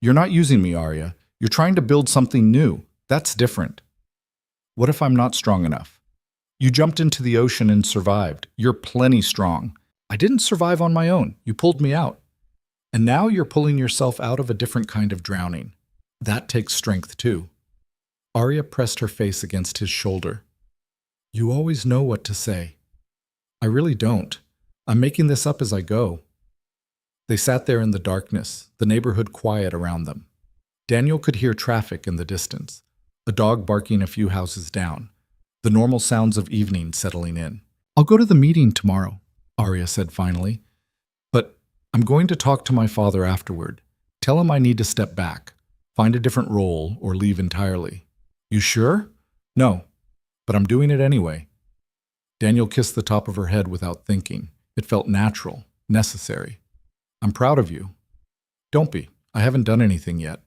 You're not using me, Arya. You're trying to build something new. That's different. What if I'm not strong enough? You jumped into the ocean and survived. You're plenty strong. I didn't survive on my own. You pulled me out. And now you're pulling yourself out of a different kind of drowning. That takes strength too. Arya pressed her face against his shoulder. You always know what to say. I really don't. I'm making this up as I go. They sat there in the darkness, the neighborhood quiet around them. Daniel could hear traffic in the distance, a dog barking a few houses down, the normal sounds of evening settling in. I'll go to the meeting tomorrow, Arya said finally. But I'm going to talk to my father afterward. Tell him I need to step back, find a different role, or leave entirely. You sure? No, but I'm doing it anyway. Daniel kissed the top of her head without thinking. It felt natural, necessary. I'm proud of you. Don't be. I haven't done anything yet.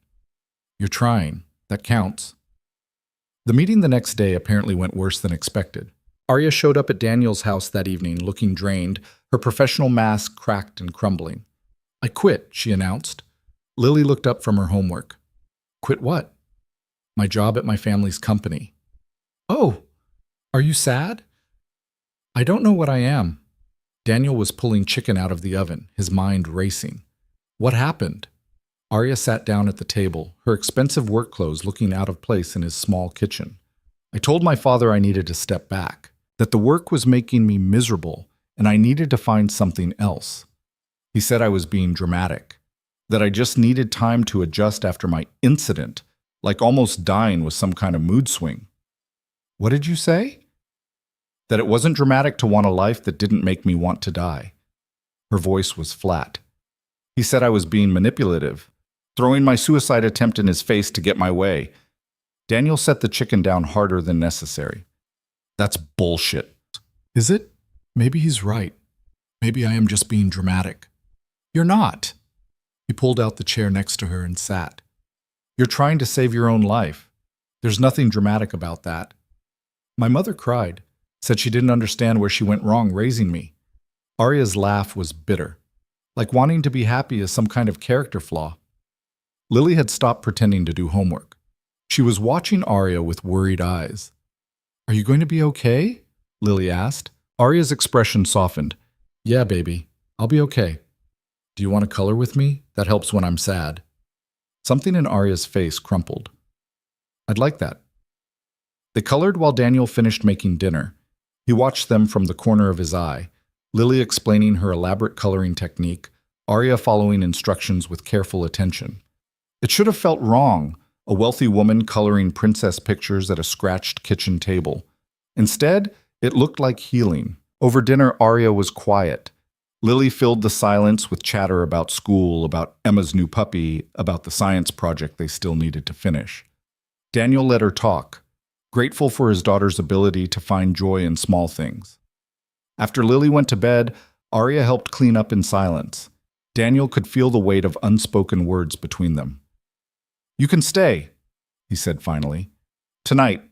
You're trying. That counts. The meeting the next day apparently went worse than expected. Arya showed up at Daniel's house that evening, looking drained, her professional mask cracked and crumbling. I quit, she announced. Lily looked up from her homework. Quit what? My job at my family's company. Oh, are you sad? I don't know what I am. Daniel was pulling chicken out of the oven, his mind racing. What happened? Arya sat down at the table, her expensive work clothes looking out of place in his small kitchen. I told my father I needed to step back, that the work was making me miserable, and I needed to find something else. He said I was being dramatic, that I just needed time to adjust after my incident, like almost dying with some kind of mood swing. What did you say? That it wasn't dramatic to want a life that didn't make me want to die. Her voice was flat. He said I was being manipulative, throwing my suicide attempt in his face to get my way. Daniel set the chicken down harder than necessary. That's bullshit. Is it? Maybe he's right. Maybe I am just being dramatic. You're not. He pulled out the chair next to her and sat. You're trying to save your own life. There's nothing dramatic about that. My mother cried, said she didn't understand where she went wrong raising me. Arya's laugh was bitter, like wanting to be happy is some kind of character flaw. Lily had stopped pretending to do homework. She was watching Arya with worried eyes. Are you going to be okay? Lily asked. Arya's expression softened. Yeah, baby, I'll be okay. Do you want to color with me? That helps when I'm sad. Something in Arya's face crumpled. I'd like that. They colored while Daniel finished making dinner. He watched them from the corner of his eye, Lily explaining her elaborate coloring technique, Arya following instructions with careful attention. It should have felt wrong, a wealthy woman coloring princess pictures at a scratched kitchen table. Instead, it looked like healing. Over dinner, Arya was quiet. Lily filled the silence with chatter about school, about Emma's new puppy, about the science project they still needed to finish. Daniel let her talk, grateful for his daughter's ability to find joy in small things. After Lily went to bed, Arya helped clean up in silence. Daniel could feel the weight of unspoken words between them. "You can stay," he said finally. "Tonight,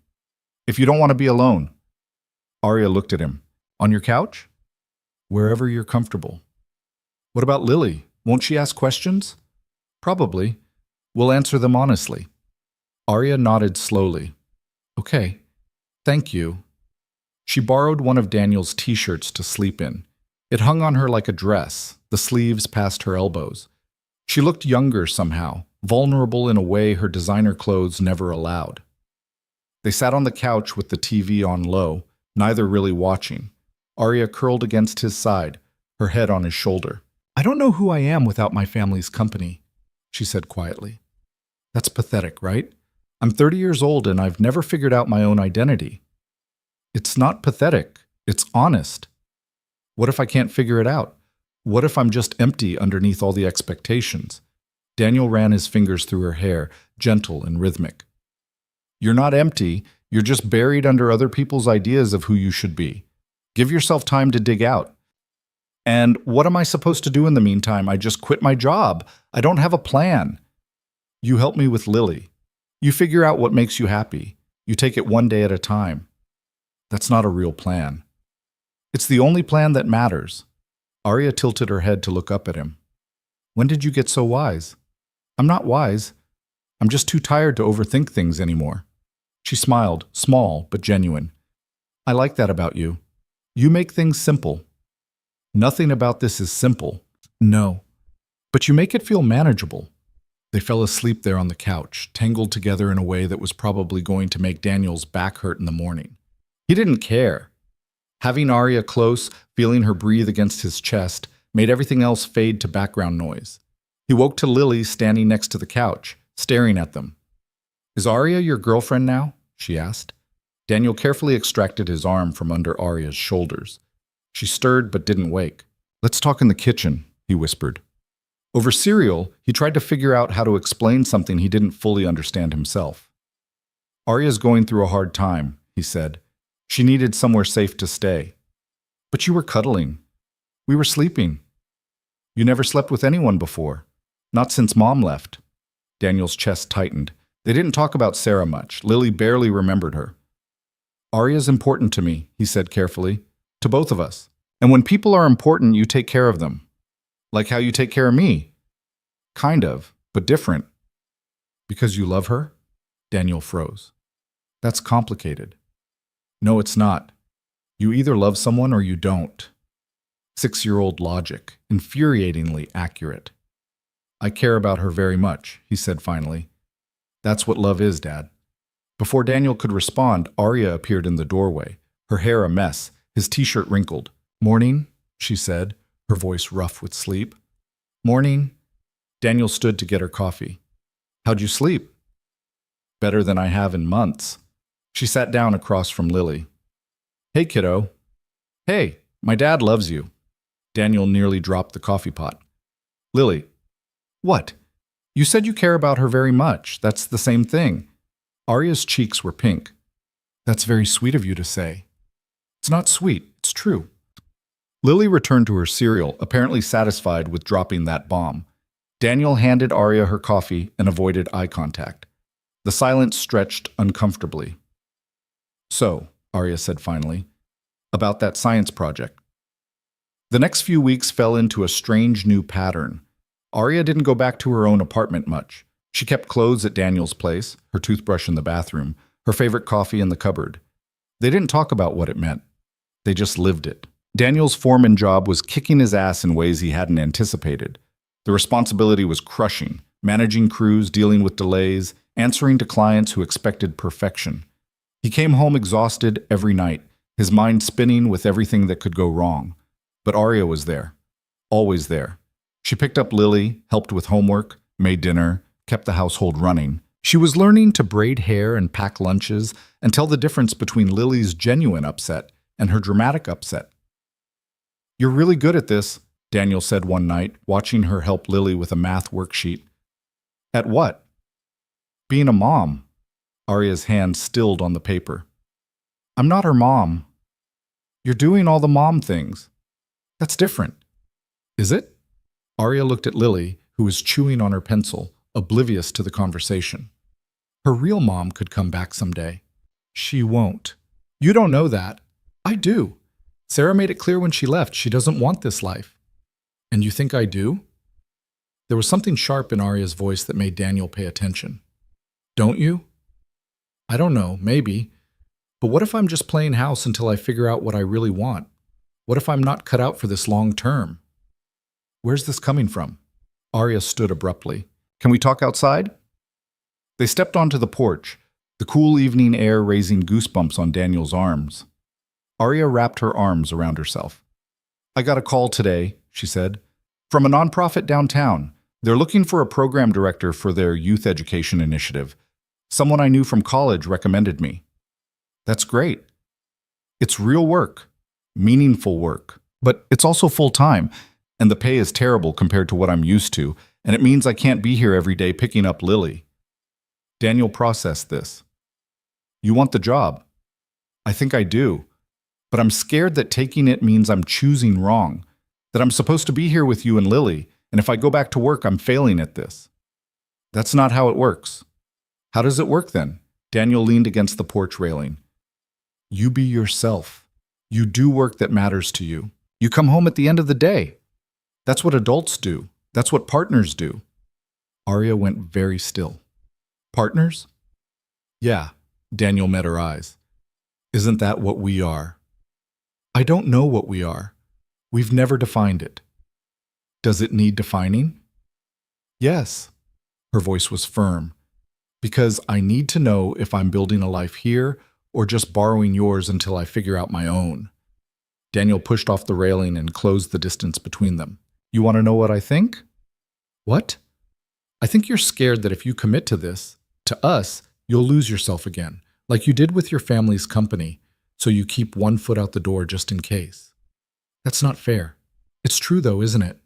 if you don't want to be alone." Arya looked at him. "On your couch?" "Wherever you're comfortable." "What about Lily? Won't she ask questions?" "Probably. We'll answer them honestly." Arya nodded slowly. "Okay. Thank you." She borrowed one of Daniel's t-shirts to sleep in. It hung on her like a dress, the sleeves past her elbows. She looked younger somehow, vulnerable in a way her designer clothes never allowed. They sat on the couch with the TV on low, neither really watching. Arya curled against his side, her head on his shoulder. "I don't know who I am without my family's company," she said quietly. "That's pathetic, right? I'm 30 years old and I've never figured out my own identity." "It's not pathetic. It's honest. What if I can't figure it out? What if I'm just empty underneath all the expectations?" Daniel ran his fingers through her hair, gentle and rhythmic. "You're not empty. You're just buried under other people's ideas of who you should be. Give yourself time to dig out." "And what am I supposed to do in the meantime? I just quit my job. I don't have a plan." "You help me with Lily. You figure out what makes you happy. You take it one day at a time." "That's not a real plan." "It's the only plan that matters." Arya tilted her head to look up at him. "When did you get so wise?" "I'm not wise. I'm just too tired to overthink things anymore." She smiled, small but genuine. "I like that about you. You make things simple." "Nothing about this is simple." "No. But you make it feel manageable." They fell asleep there on the couch, tangled together in a way that was probably going to make Daniel's back hurt in the morning. He didn't care. Having Arya close, feeling her breathe against his chest, made everything else fade to background noise. He woke to Lily standing next to the couch, staring at them. "Is Arya your girlfriend now?" she asked. Daniel carefully extracted his arm from under Arya's shoulders. She stirred but didn't wake. "Let's talk in the kitchen," he whispered. Over cereal, he tried to figure out how to explain something he didn't fully understand himself. "Arya's going through a hard time," he said. "She needed somewhere safe to stay." "But you were cuddling. We were sleeping." "You never slept with anyone before. Not since Mom left." Daniel's chest tightened. They didn't talk about Sarah much. Lily barely remembered her. "Arya's important to me," he said carefully. "To both of us. And when people are important, you take care of them. Like how you take care of me." "Kind of, but different." "Because you love her?" Daniel froze. "That's complicated." "No, it's not. You either love someone or you don't." 6-year-old logic, infuriatingly accurate. "I care about her very much," he said finally. "That's what love is, Dad." Before Daniel could respond, Arya appeared in the doorway, her hair a mess, his t-shirt wrinkled. "Morning," she said, her voice rough with sleep. "Morning." Daniel stood to get her coffee. "How'd you sleep?" "Better than I have in months." She sat down across from Lily. "Hey, kiddo." "Hey, my dad loves you." Daniel nearly dropped the coffee pot. "Lily." "What? You said you care about her very much. That's the same thing." Arya's cheeks were pink. "That's very sweet of you to say." "It's not sweet. It's true." Lily returned to her cereal, apparently satisfied with dropping that bomb. Daniel handed Arya her coffee and avoided eye contact. The silence stretched uncomfortably. "So," Arya said finally, "about that science project." The next few weeks fell into a strange new pattern. Arya didn't go back to her own apartment much. She kept clothes at Daniel's place, her toothbrush in the bathroom, her favorite coffee in the cupboard. They didn't talk about what it meant. They just lived it. Daniel's foreman job was kicking his ass in ways he hadn't anticipated. The responsibility was crushing, managing crews, dealing with delays, answering to clients who expected perfection. He came home exhausted every night, his mind spinning with everything that could go wrong. But Arya was there, always there. She picked up Lily, helped with homework, made dinner, kept the household running. She was learning to braid hair and pack lunches and tell the difference between Lily's genuine upset and her dramatic upset. "You're really good at this," Daniel said one night, watching her help Lily with a math worksheet. At what? Being a mom. Arya's hand stilled on the paper. I'm not her mom. You're doing all the mom things. That's different. Is it? Arya looked at Lily, who was chewing on her pencil, oblivious to the conversation. Her real mom could come back someday. She won't. You don't know that. I do. Sarah made it clear when she left she doesn't want this life. And you think I do? There was something sharp in Arya's voice that made Daniel pay attention. Don't you? I don't know, maybe. But what if I'm just playing house until I figure out what I really want? What if I'm not cut out for this long term? Where's this coming from? Arya stood abruptly. Can we talk outside? They stepped onto the porch, the cool evening air raising goosebumps on Daniel's arms. Arya wrapped her arms around herself. I got a call today, she said, from a nonprofit downtown. They're looking for a program director for their youth education initiative. Someone I knew from college recommended me. That's great. It's real work, meaningful work, but it's also full-time, and the pay is terrible compared to what I'm used to, and it means I can't be here every day picking up Lily. Daniel processed this. You want the job? I think I do, but I'm scared that taking it means I'm choosing wrong, that I'm supposed to be here with you and Lily, and if I go back to work, I'm failing at this. That's not how it works. How does it work then? Daniel leaned against the porch railing. You be yourself. You do work that matters to you. You come home at the end of the day. That's what adults do. That's what partners do. Arya went very still. Partners? Yeah, Daniel met her eyes. Isn't that what we are? I don't know what we are. We've never defined it. Does it need defining? Yes. Her voice was firm. Because I need to know if I'm building a life here or just borrowing yours until I figure out my own. Daniel pushed off the railing and closed the distance between them. You want to know what I think? What? I think you're scared that if you commit to this, to us, you'll lose yourself again, like you did with your family's company, so you keep one foot out the door just in case. That's not fair. It's true though, isn't it?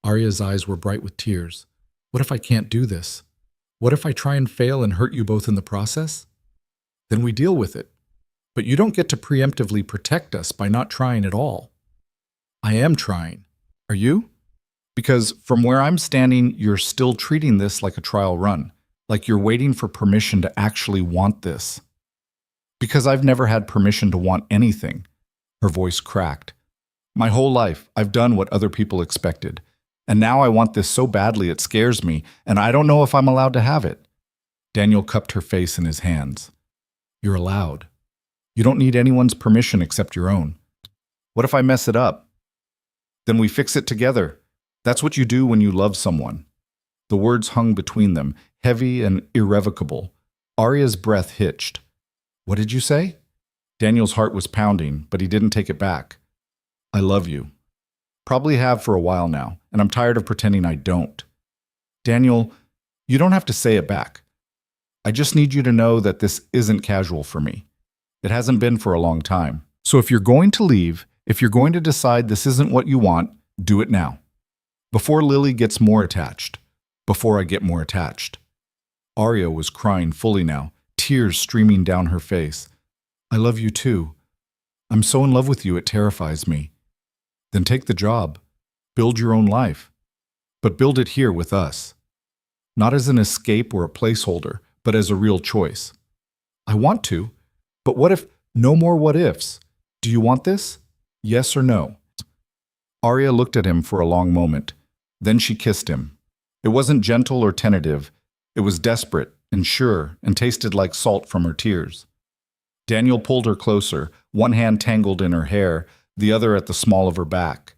Arya's eyes were bright with tears. What if I can't do this? What if I try and fail and hurt you both in the process? Then we deal with it. But you don't get to preemptively protect us by not trying at all. I am trying. Are you? Because from where I'm standing, you're still treating this like a trial run, like you're waiting for permission to actually want this. Because I've never had permission to want anything. Her voice cracked. My whole life, I've done what other people expected. And now I want this so badly it scares me, and I don't know if I'm allowed to have it. Daniel cupped her face in his hands. You're allowed. You don't need anyone's permission except your own. What if I mess it up? Then we fix it together. That's what you do when you love someone. The words hung between them, heavy and irrevocable. Arya's breath hitched. What did you say? Daniel's heart was pounding, but he didn't take it back. I love you. Probably have for a while now, and I'm tired of pretending I don't. Daniel, you don't have to say it back. I just need you to know that this isn't casual for me. It hasn't been for a long time. So if you're going to leave, if you're going to decide this isn't what you want, do it now. Before Lily gets more attached. Before I get more attached. Arya was crying fully now, tears streaming down her face. I love you too. I'm so in love with you it terrifies me. Then take the job. Build your own life. But build it here with us. Not as an escape or a placeholder, but as a real choice. I want to, but what if no more what ifs? Do you want this? Yes or no? Arya looked at him for a long moment. Then she kissed him. It wasn't gentle or tentative. It was desperate and sure and tasted like salt from her tears. Daniel pulled her closer, one hand tangled in her hair, the other at the small of her back.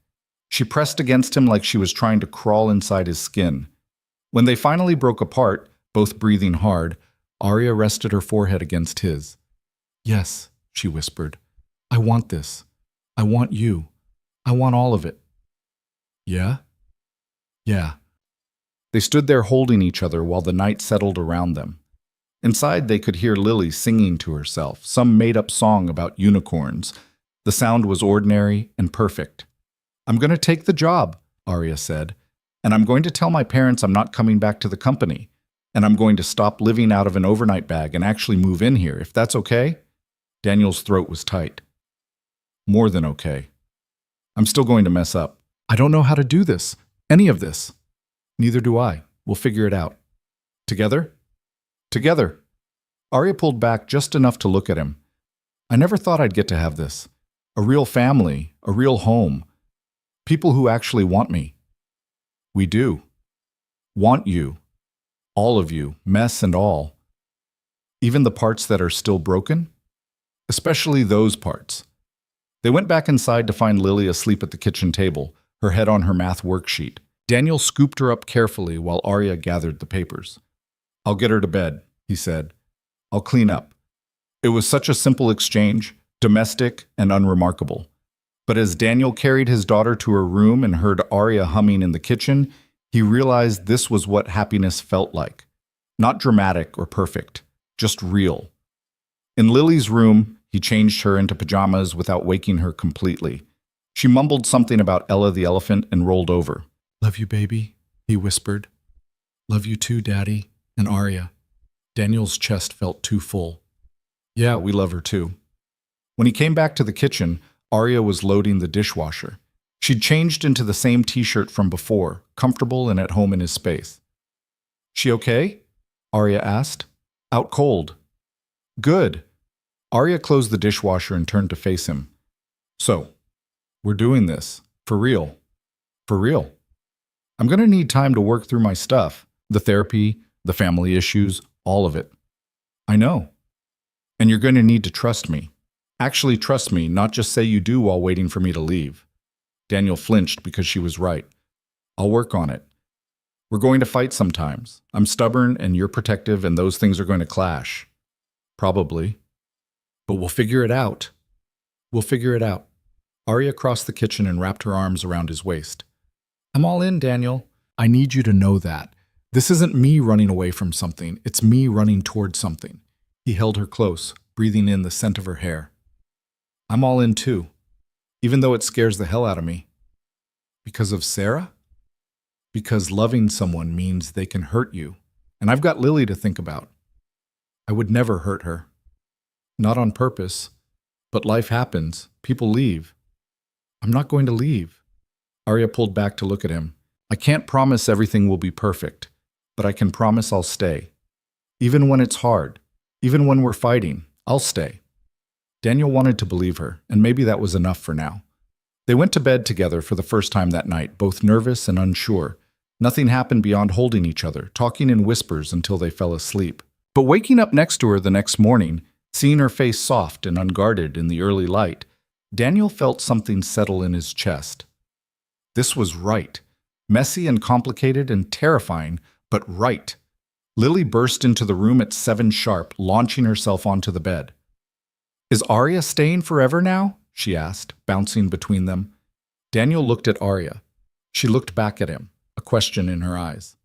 She pressed against him like she was trying to crawl inside his skin. When they finally broke apart, both breathing hard, Arya rested her forehead against his. Yes, she whispered. I want this. I want you. I want all of it. Yeah? Yeah. They stood there holding each other while the night settled around them. Inside they could hear Lily singing to herself, some made-up song about unicorns. The sound was ordinary and perfect. I'm going to take the job. Arya said. And I'm going to tell my parents I'm not coming back to the company. And I'm going to stop living out of an overnight bag and actually move in here, if that's okay? Daniel's throat was tight. More than okay. I'm still going to mess up. I don't know how to do this. Any of this. Neither do I. We'll figure it out. Together? Together. Arya pulled back just enough to look at him. I never thought I'd get to have this. A real family, a real home. People who actually want me. We do. Want you. All of you, mess and all. Even the parts that are still broken? Especially those parts. They went back inside to find Lily asleep at the kitchen table, her head on her math worksheet. Daniel scooped her up carefully while Arya gathered the papers. I'll get her to bed, he said. I'll clean up. It was such a simple exchange, domestic and unremarkable. But as Daniel carried his daughter to her room and heard Arya humming in the kitchen, he realized this was what happiness felt like. Not dramatic or perfect, just real. In Lily's room, he changed her into pajamas without waking her completely. She mumbled something about Ella the elephant and rolled over. Love you, baby, he whispered. Love you too, Daddy, and Arya. Daniel's chest felt too full. Yeah, we love her too. When he came back to the kitchen, Arya was loading the dishwasher. She'd changed into the same t-shirt from before, comfortable and at home in his space. She okay? Arya asked. Out cold. Good. Arya closed the dishwasher and turned to face him. So, we're doing this. For real. For real. I'm going to need time to work through my stuff. The therapy, the family issues, all of it. I know. And you're going to need to trust me. Actually trust me, not just say you do while waiting for me to leave. Daniel flinched because she was right. I'll work on it. We're going to fight sometimes. I'm stubborn and you're protective and those things are going to clash. Probably. But we'll figure it out. We'll figure it out. Arya crossed the kitchen and wrapped her arms around his waist. I'm all in, Daniel. I need you to know that. This isn't me running away from something. It's me running towards something. He held her close, breathing in the scent of her hair. I'm all in too, even though it scares the hell out of me. Because of Sarah? Because loving someone means they can hurt you. And I've got Lily to think about. I would never hurt her. Not on purpose. But life happens. People leave. I'm not going to leave. Arya pulled back to look at him. I can't promise everything will be perfect, but I can promise I'll stay. Even when it's hard, even when we're fighting, I'll stay. Daniel wanted to believe her, and maybe that was enough for now. They went to bed together for the first time that night, both nervous and unsure. Nothing happened beyond holding each other, talking in whispers until they fell asleep. But waking up next to her the next morning, seeing her face soft and unguarded in the early light, Daniel felt something settle in his chest. This was right. Messy and complicated and terrifying, but right. Lily burst into the room at 7 sharp, launching herself onto the bed. Is Arya staying forever now? She asked, bouncing between them. Daniel looked at Arya. She looked back at him, a question in her eyes.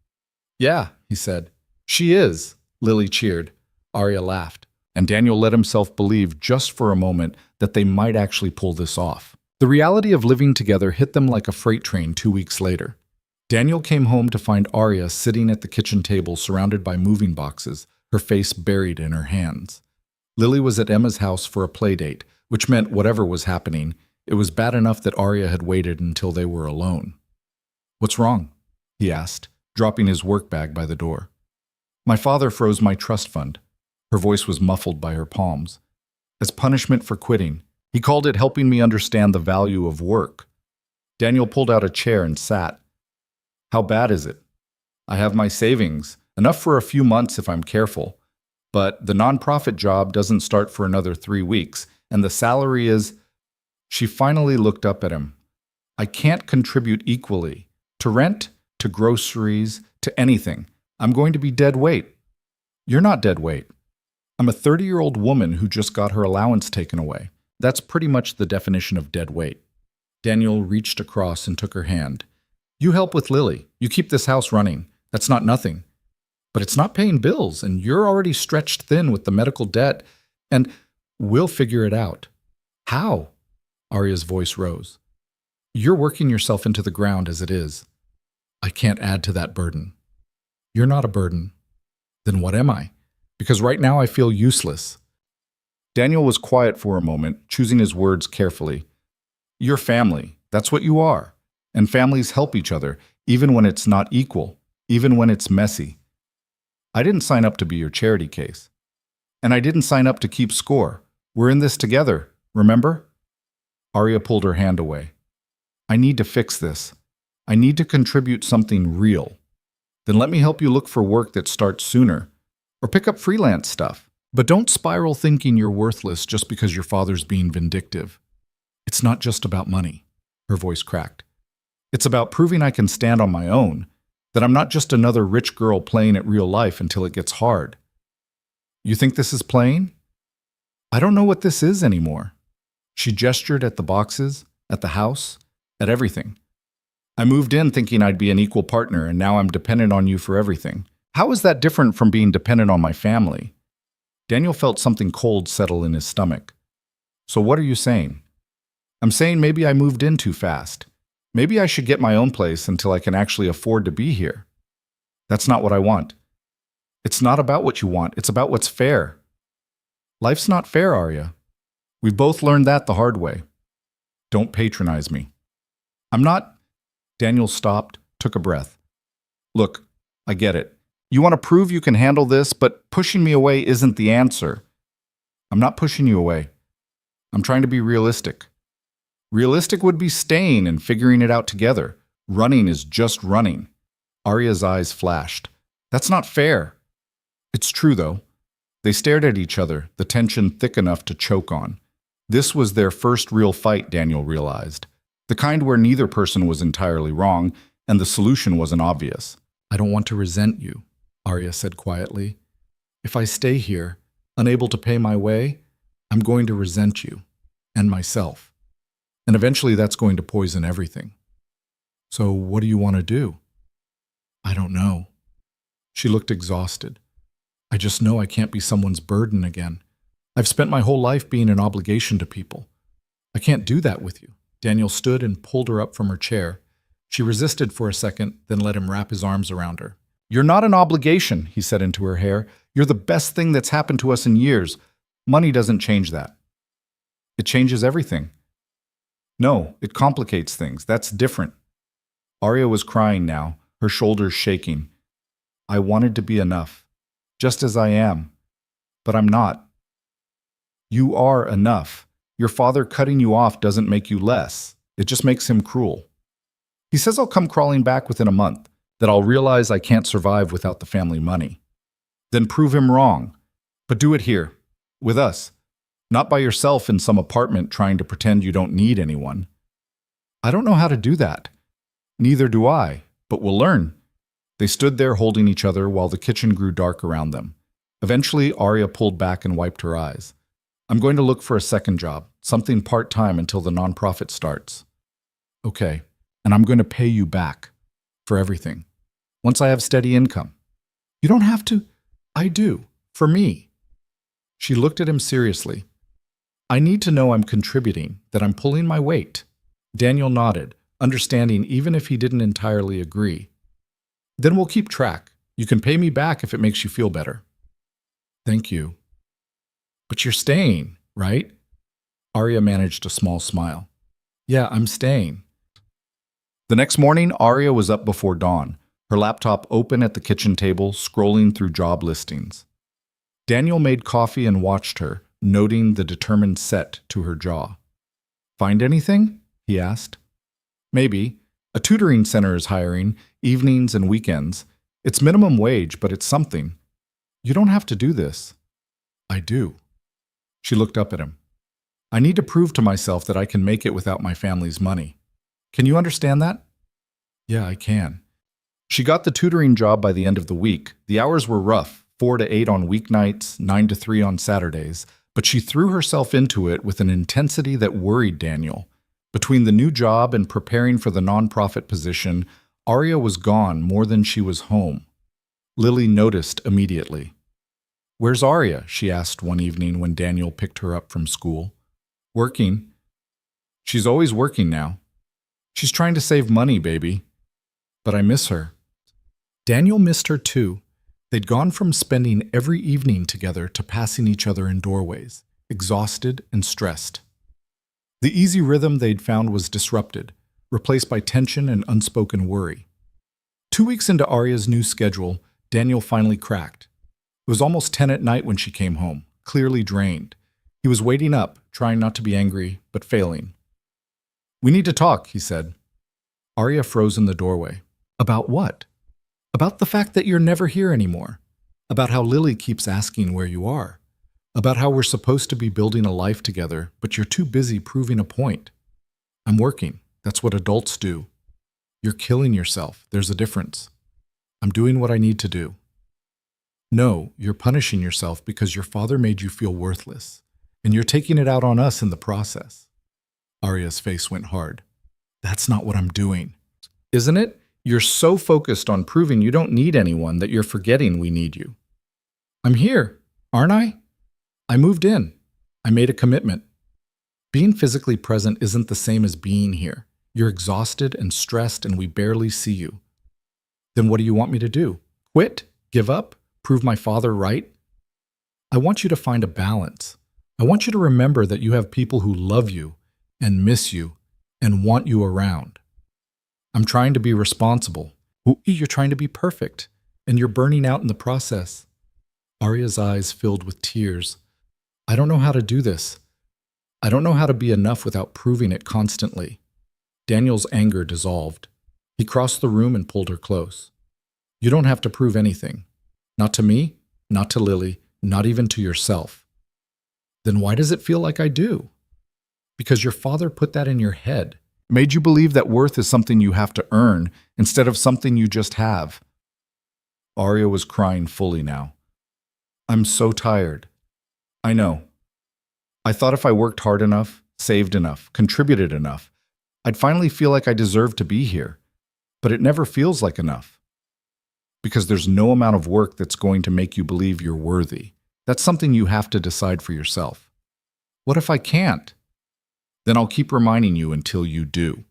Yeah, he said. She is, Lily cheered. Arya laughed, and Daniel let himself believe just for a moment that they might actually pull this off. The reality of living together hit them like a freight train 2 weeks later. Daniel came home to find Arya sitting at the kitchen table surrounded by moving boxes, her face buried in her hands. Lily was at Emma's house for a play date, which meant whatever was happening, it was bad enough that Arya had waited until they were alone. What's wrong? He asked, dropping his work bag by the door. My father froze my trust fund. Her voice was muffled by her palms. As punishment for quitting, he called it helping me understand the value of work. Daniel pulled out a chair and sat. How bad is it? I have my savings, enough for a few months if I'm careful. But the nonprofit job doesn't start for another 3 weeks, and the salary is... She finally looked up at him. I can't contribute equally. To rent, to groceries, to anything. I'm going to be dead weight. You're not dead weight. I'm a 30-year-old woman who just got her allowance taken away. That's pretty much the definition of dead weight. Daniel reached across and took her hand. You help with Lily. You keep this house running. That's not nothing. But it's not paying bills, and you're already stretched thin with the medical debt, and we'll figure it out. How? Arya's voice rose. You're working yourself into the ground as it is. I can't add to that burden. You're not a burden. Then what am I? Because right now I feel useless. Daniel was quiet for a moment, choosing his words carefully. You're family. That's what you are. And families help each other, even when it's not equal, even when it's messy. I didn't sign up to be your charity case. And I didn't sign up to keep score. We're in this together, remember? Arya pulled her hand away. I need to fix this. I need to contribute something real. Then let me help you look for work that starts sooner. Or pick up freelance stuff. But don't spiral thinking you're worthless just because your father's being vindictive. It's not just about money. Her voice cracked. It's about proving I can stand on my own, that I'm not just another rich girl playing at real life until it gets hard. You think this is playing? I don't know what this is anymore. She gestured at the boxes, at the house, at everything. I moved in thinking I'd be an equal partner, and now I'm dependent on you for everything. How is that different from being dependent on my family? Daniel felt something cold settle in his stomach. So what are you saying? I'm saying maybe I moved in too fast. Maybe I should get my own place until I can actually afford to be here. That's not what I want. It's not about what you want. It's about what's fair. Life's not fair, Arya. We've both learned that the hard way. Don't patronize me. I'm not. Daniel stopped, took a breath. Look, I get it. You want to prove you can handle this, but pushing me away isn't the answer. I'm not pushing you away. I'm trying to be realistic. Realistic would be staying and figuring it out together. Running is just running. Arya's eyes flashed. That's not fair. It's true, though. They stared at each other, the tension thick enough to choke on. This was their first real fight, Daniel realized. The kind where neither person was entirely wrong, and the solution wasn't obvious. I don't want to resent you, Arya said quietly. If I stay here, unable to pay my way, I'm going to resent you, and myself. And eventually that's going to poison everything. So what do you want to do? I don't know. She looked exhausted. I just know I can't be someone's burden again. I've spent my whole life being an obligation to people. I can't do that with you. Daniel stood and pulled her up from her chair. She resisted for a second, then let him wrap his arms around her. You're not an obligation, he said into her hair. You're the best thing that's happened to us in years. Money doesn't change that. It changes everything. No, it complicates things. That's different. Arya was crying now, her shoulders shaking. I wanted to be enough, just as I am. But I'm not. You are enough. Your father cutting you off doesn't make you less. It just makes him cruel. He says I'll come crawling back within a month, that I'll realize I can't survive without the family money. Then prove him wrong. But do it here, with us. Not by yourself in some apartment trying to pretend you don't need anyone. I don't know how to do that. Neither do I, but we'll learn. They stood there holding each other while the kitchen grew dark around them. Eventually, Arya pulled back and wiped her eyes. I'm going to look for a second job, something part-time until the nonprofit starts. Okay, and I'm going to pay you back for everything. Once I have steady income. You don't have to. I do. For me. She looked at him seriously. I need to know I'm contributing, that I'm pulling my weight. Daniel nodded, understanding even if he didn't entirely agree. Then we'll keep track. You can pay me back if it makes you feel better. Thank you. But you're staying, right? Arya managed a small smile. Yeah, I'm staying. The next morning, Arya was up before dawn, her laptop open at the kitchen table, scrolling through job listings. Daniel made coffee and watched her, noting the determined set to her jaw. Find anything? He asked. Maybe. A tutoring center is hiring, evenings and weekends. It's minimum wage, but it's something. You don't have to do this. I do. She looked up at him. I need to prove to myself that I can make it without my family's money. Can you understand that? Yeah, I can. She got the tutoring job by the end of the week. The hours were rough, 4 to 8 on weeknights, 9 to 3 on Saturdays, but she threw herself into it with an intensity that worried Daniel. Between the new job and preparing for the nonprofit position, Arya was gone more than she was home. Lily noticed immediately. Where's Arya? She asked one evening when Daniel picked her up from school. Working. She's always working now. She's trying to save money, baby. But I miss her. Daniel missed her too. They'd gone from spending every evening together to passing each other in doorways, exhausted and stressed. The easy rhythm they'd found was disrupted, replaced by tension and unspoken worry. 2 weeks into Arya's new schedule, Daniel finally cracked. It was almost 10 at night when she came home, clearly drained. He was waiting up, trying not to be angry, but failing. "We need to talk," he said. Arya froze in the doorway. "About what?" "About the fact that you're never here anymore. About how Lily keeps asking where you are. About how we're supposed to be building a life together, but you're too busy proving a point. I'm working. That's what adults do. You're killing yourself. There's a difference. I'm doing what I need to do." "No, you're punishing yourself because your father made you feel worthless, and you're taking it out on us in the process." Arya's face went hard. "That's not what I'm doing." "Isn't it? You're so focused on proving you don't need anyone that you're forgetting we need you." "I'm here, aren't I? I moved in. I made a commitment." Being physically present isn't the same as being here. You're exhausted and stressed and we barely see you. Then what do you want me to do? Quit? Give up? Prove my father right? I want you to find a balance. I want you to remember that you have people who love you and miss you and want you around. I'm trying to be responsible. You're trying to be perfect, and you're burning out in the process. Arya's eyes filled with tears. "I don't know how to do this. I don't know how to be enough without proving it constantly." Daniel's anger dissolved. He crossed the room and pulled her close. "You don't have to prove anything. Not to me, not to Lily, not even to yourself." "Then why does it feel like I do?" "Because your father put that in your head. Made you believe that worth is something you have to earn instead of something you just have." Arya was crying fully now. "I'm so tired. I know. I thought if I worked hard enough, saved enough, contributed enough, I'd finally feel like I deserved to be here. But it never feels like enough. Because there's no amount of work that's going to make you believe you're worthy. That's something you have to decide for yourself." "What if I can't?" "Then I'll keep reminding you until you do."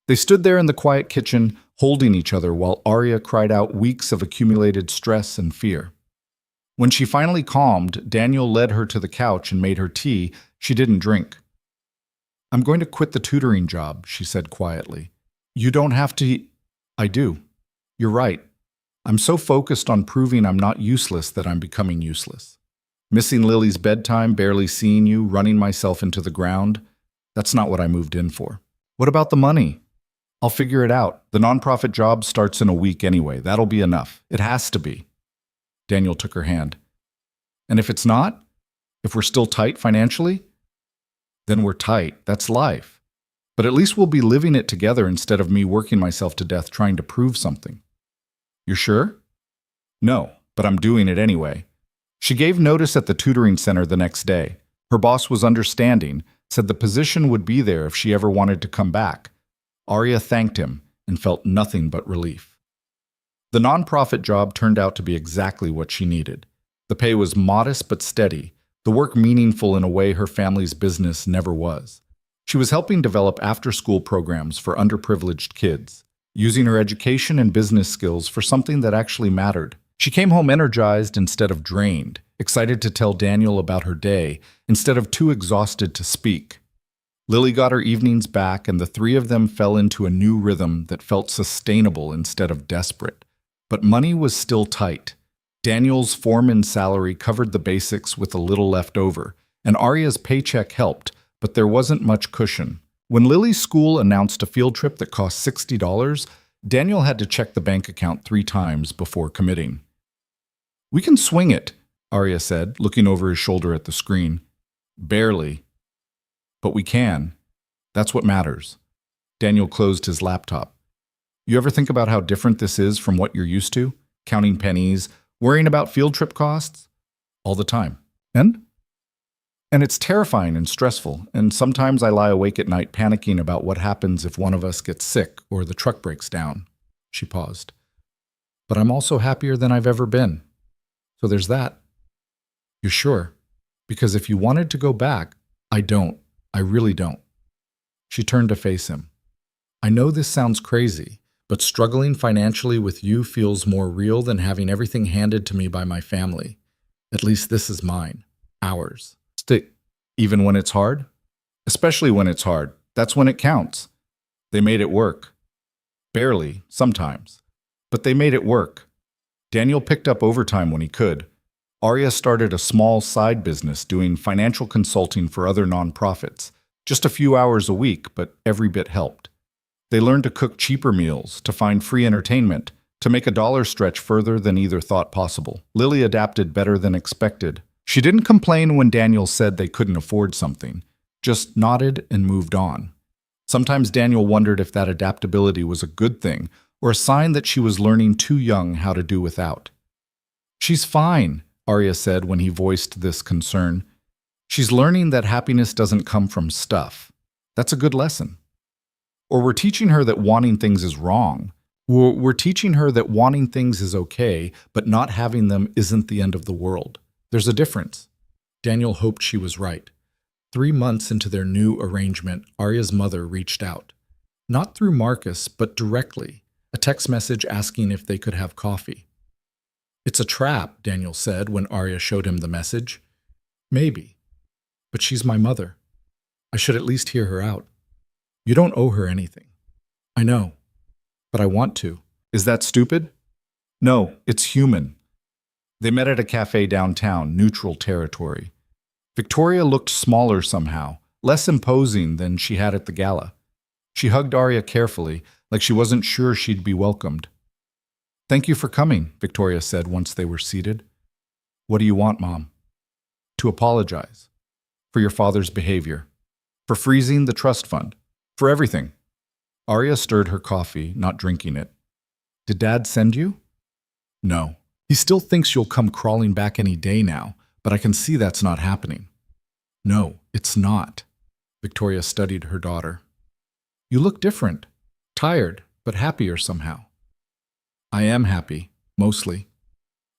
They stood there in the quiet kitchen, holding each other while Arya cried out weeks of accumulated stress and fear. When she finally calmed, Daniel led her to the couch and made her tea. She didn't drink. "I'm going to quit the tutoring job," she said quietly. "You don't have to." "I do. You're right. I'm so focused on proving I'm not useless that I'm becoming useless. Missing Lily's bedtime, barely seeing you, running myself into the ground. That's not what I moved in for." "What about the money?" "I'll figure it out. The nonprofit job starts in a week anyway. That'll be enough. It has to be." Daniel took her hand. "And if it's not? If we're still tight financially?" "Then we're tight. That's life. But at least we'll be living it together instead of me working myself to death trying to prove something." "You're sure?" "No, but I'm doing it anyway." She gave notice at the tutoring center the next day. Her boss was understanding, said the position would be there if she ever wanted to come back. Arya thanked him and felt nothing but relief. The nonprofit job turned out to be exactly what she needed. The pay was modest but steady, the work meaningful in a way her family's business never was. She was helping develop after-school programs for underprivileged kids, using her education and business skills for something that actually mattered. She came home energized instead of drained, excited to tell Daniel about her day instead of too exhausted to speak. Lily got her evenings back, and the three of them fell into a new rhythm that felt sustainable instead of desperate. But money was still tight. Daniel's foreman's salary covered the basics with a little left over, and Arya's paycheck helped, but there wasn't much cushion. When Lily's school announced a field trip that cost $60, Daniel had to check the bank account 3 times before committing. "We can swing it," Arya said, looking over his shoulder at the screen. "Barely. But we can. That's what matters." Daniel closed his laptop. "You ever think about how different this is from what you're used to? Counting pennies, worrying about field trip costs?" "All the time." And it's terrifying and stressful, and sometimes I lie awake at night panicking about what happens if one of us gets sick or the truck breaks down." She paused. "But I'm also happier than I've ever been. So there's that." "You're sure? Because if you wanted to go back..." "I don't. I really don't." She turned to face him. I know this sounds crazy, but struggling financially with you feels more real than having everything handed to me by my family. At least this is mine. Ours. Stick. Even when it's hard? Especially when it's hard. That's when it counts. They made it work. Barely, sometimes. But they made it work. Daniel picked up overtime when he could. Arya started a small side business doing financial consulting for other nonprofits. Just a few hours a week, but every bit helped. They learned to cook cheaper meals, to find free entertainment, to make a dollar stretch further than either thought possible. Lily adapted better than expected. She didn't complain when Daniel said they couldn't afford something, just nodded and moved on. Sometimes Daniel wondered if that adaptability was a good thing or a sign that she was learning too young how to do without. "She's fine," Arya said when he voiced this concern. "She's learning that happiness doesn't come from stuff. That's a good lesson." Or we're teaching her that wanting things is wrong. We're teaching her that wanting things is okay, but not having them isn't the end of the world. There's a difference. Daniel hoped she was right. 3 months into their new arrangement, Arya's mother reached out. Not through Marcus, but directly, a text message asking if they could have coffee. "It's a trap," Daniel said when Arya showed him the message. "Maybe. But she's my mother. I should at least hear her out. You don't owe her anything." "I know. But I want to." "Is that stupid?" "No, it's human." They met at a cafe downtown, neutral territory. Victoria looked smaller somehow, less imposing than she had at the gala. She hugged Arya carefully, like she wasn't sure she'd be welcomed. "Thank you for coming," Victoria said once they were seated. "What do you want, Mom?" "To apologize. For your father's behavior. For freezing the trust fund. For everything." Arya stirred her coffee, not drinking it. "Did Dad send you?" "No. He still thinks you'll come crawling back any day now, but I can see that's not happening." "No, it's not." Victoria studied her daughter. "You look different. Tired, but happier somehow." "I am happy, mostly.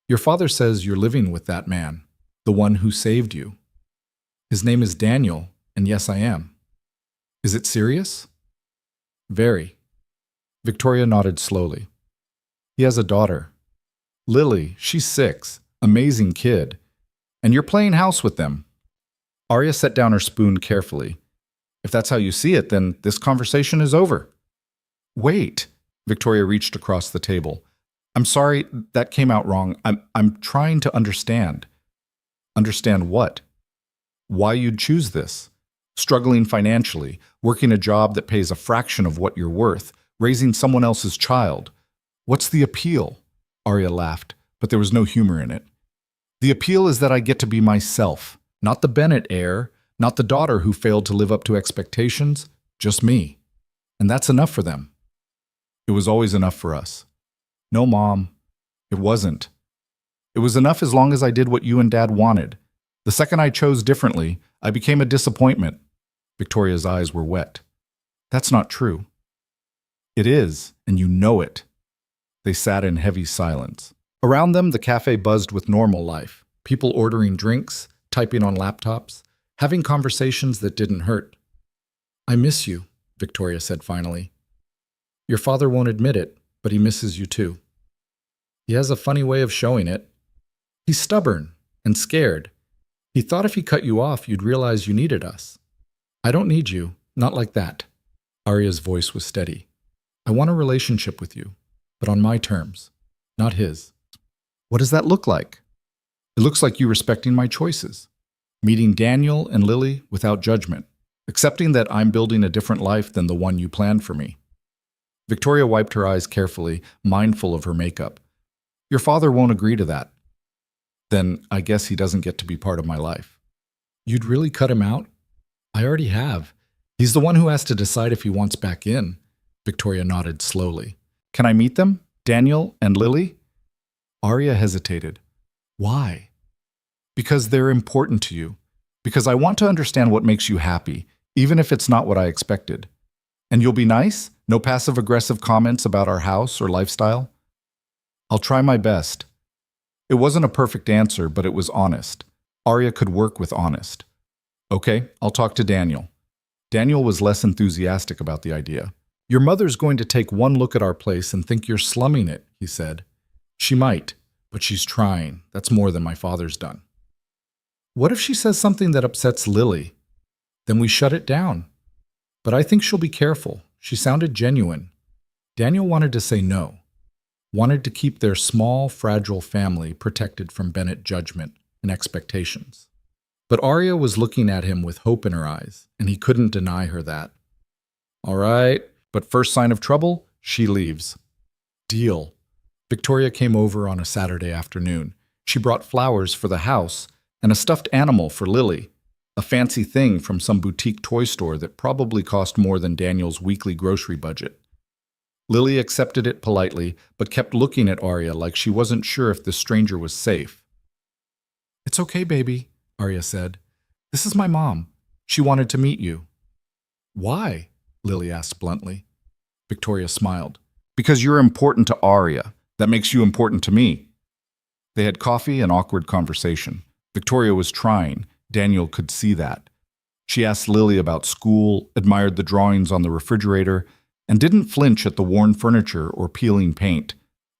Your father says you're living with that man, the one who saved you." "His name is Daniel, and yes, I am." "Is it serious?" "Very." Victoria nodded slowly. "He has a daughter. Lily, she's 6, amazing kid. And you're playing house with them." Arya set down her spoon carefully. "If that's how you see it, then this conversation is over." "Wait." Victoria reached across the table. "I'm sorry, that came out wrong. I'm trying to understand." "Understand what?" "Why you'd choose this. Struggling financially, working a job that pays a fraction of what you're worth, raising someone else's child. What's the appeal?" Arya laughed, but there was no humor in it. "The appeal is that I get to be myself, not the Bennett heir, not the daughter who failed to live up to expectations, just me. And that's enough for them." "It was always enough for us." "No, Mom, it wasn't. It was enough as long as I did what you and Dad wanted. The second I chose differently, I became a disappointment." Victoria's eyes were wet. "That's not true." "It is, and you know it." They sat in heavy silence. Around them, the cafe buzzed with normal life. People ordering drinks, typing on laptops, having conversations that didn't hurt. "I miss you," Victoria said finally. "Your father won't admit it, but he misses you too. He has a funny way of showing it. He's stubborn and scared. He thought if he cut you off, you'd realize you needed us. I don't need you, not like that." Arya's voice was steady. "I want a relationship with you, but on my terms, not his." "What does that look like?" "It looks like you respecting my choices. Meeting Daniel and Lily without judgment. Accepting that I'm building a different life than the one you planned for me." Victoria wiped her eyes carefully, mindful of her makeup. "Your father won't agree to that." "Then I guess he doesn't get to be part of my life." "You'd really cut him out?" "I already have. He's the one who has to decide if he wants back in." Victoria nodded slowly. "Can I meet them? Daniel and Lily?" Arya hesitated. "Why?" "Because they're important to you. Because I want to understand what makes you happy, even if it's not what I expected. And you'll be nice? No passive-aggressive comments about our house or lifestyle?" "I'll try my best." It wasn't a perfect answer, but it was honest. Arya could work with honest. "Okay, I'll talk to Daniel." Daniel was less enthusiastic about the idea. Your mother's going to take one look at our place and think you're slumming it, he said. She might, but she's trying. That's more than my father's done. What if she says something that upsets Lily? Then we shut it down. But I think she'll be careful. She sounded genuine. Daniel wanted to say no, wanted to keep their small, fragile family protected from Bennett judgment and expectations. But Arya was looking at him with hope in her eyes, and he couldn't deny her that. All right, but first sign of trouble, she leaves. Deal. Victoria came over on a Saturday afternoon. She brought flowers for the house and a stuffed animal for Lily, a fancy thing from some boutique toy store that probably cost more than Daniel's weekly grocery budget. Lily accepted it politely, but kept looking at Arya like she wasn't sure if the stranger was safe. It's okay, baby, Arya said. This is my mom. She wanted to meet you. Why? Lily asked bluntly. Victoria smiled. Because you're important to Arya. That makes you important to me. They had coffee and awkward conversation. Victoria was trying. Daniel could see that. She asked Lily about school, admired the drawings on the refrigerator, and didn't flinch at the worn furniture or peeling paint.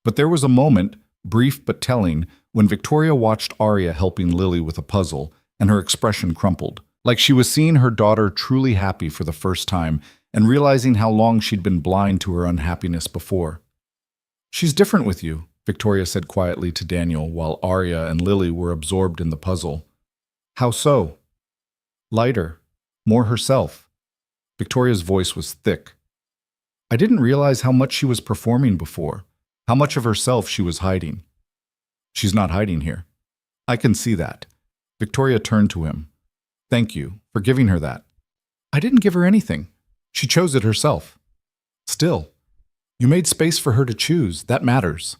But there was a moment, brief but telling, when Victoria watched Arya helping Lily with a puzzle, and her expression crumpled, like she was seeing her daughter truly happy for the first time and realizing how long she'd been blind to her unhappiness before. She's different with you, Victoria said quietly to Daniel while Arya and Lily were absorbed in the puzzle. How so? Lighter, more herself. Victoria's voice was thick. I didn't realize how much she was performing before, how much of herself she was hiding. She's not hiding here. I can see that. Victoria turned to him. Thank you for giving her that. I didn't give her anything. She chose it herself. Still, you made space for her to choose. That matters.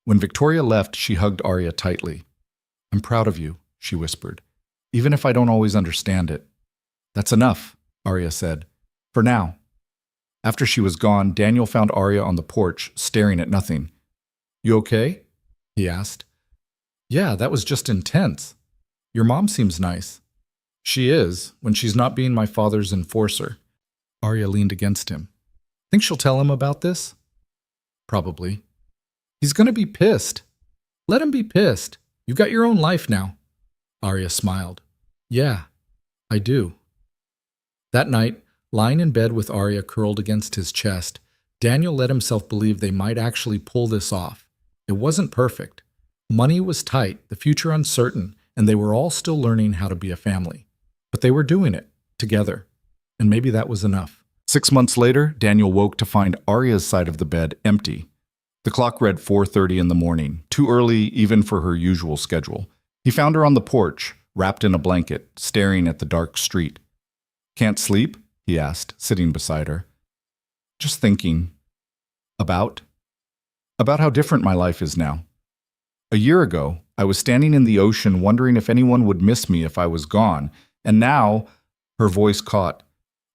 When Victoria left, she hugged Arya tightly. I'm proud of you, she whispered, even if I don't always understand it. That's enough, Arya said. For now. After she was gone, Daniel found Arya on the porch, staring at nothing. You okay? He asked. Yeah, that was just intense. Your mom seems nice. She is, when she's not being my father's enforcer. Arya leaned against him. Think she'll tell him about this? Probably. He's gonna be pissed. Let him be pissed. You've got your own life now. Arya smiled. Yeah, I do. That night, lying in bed with Arya curled against his chest, Daniel let himself believe they might actually pull this off. It wasn't perfect. Money was tight, the future uncertain, and they were all still learning how to be a family. But they were doing it, together. And maybe that was enough. 6 months later, Daniel woke to find Arya's side of the bed empty. The clock read 4:30 in the morning, too early even for her usual schedule. He found her on the porch, wrapped in a blanket, staring at the dark street. Can't sleep? He asked, sitting beside her. Just thinking. About how different my life is now. A year ago, I was standing in the ocean wondering if anyone would miss me if I was gone, and now, her voice caught.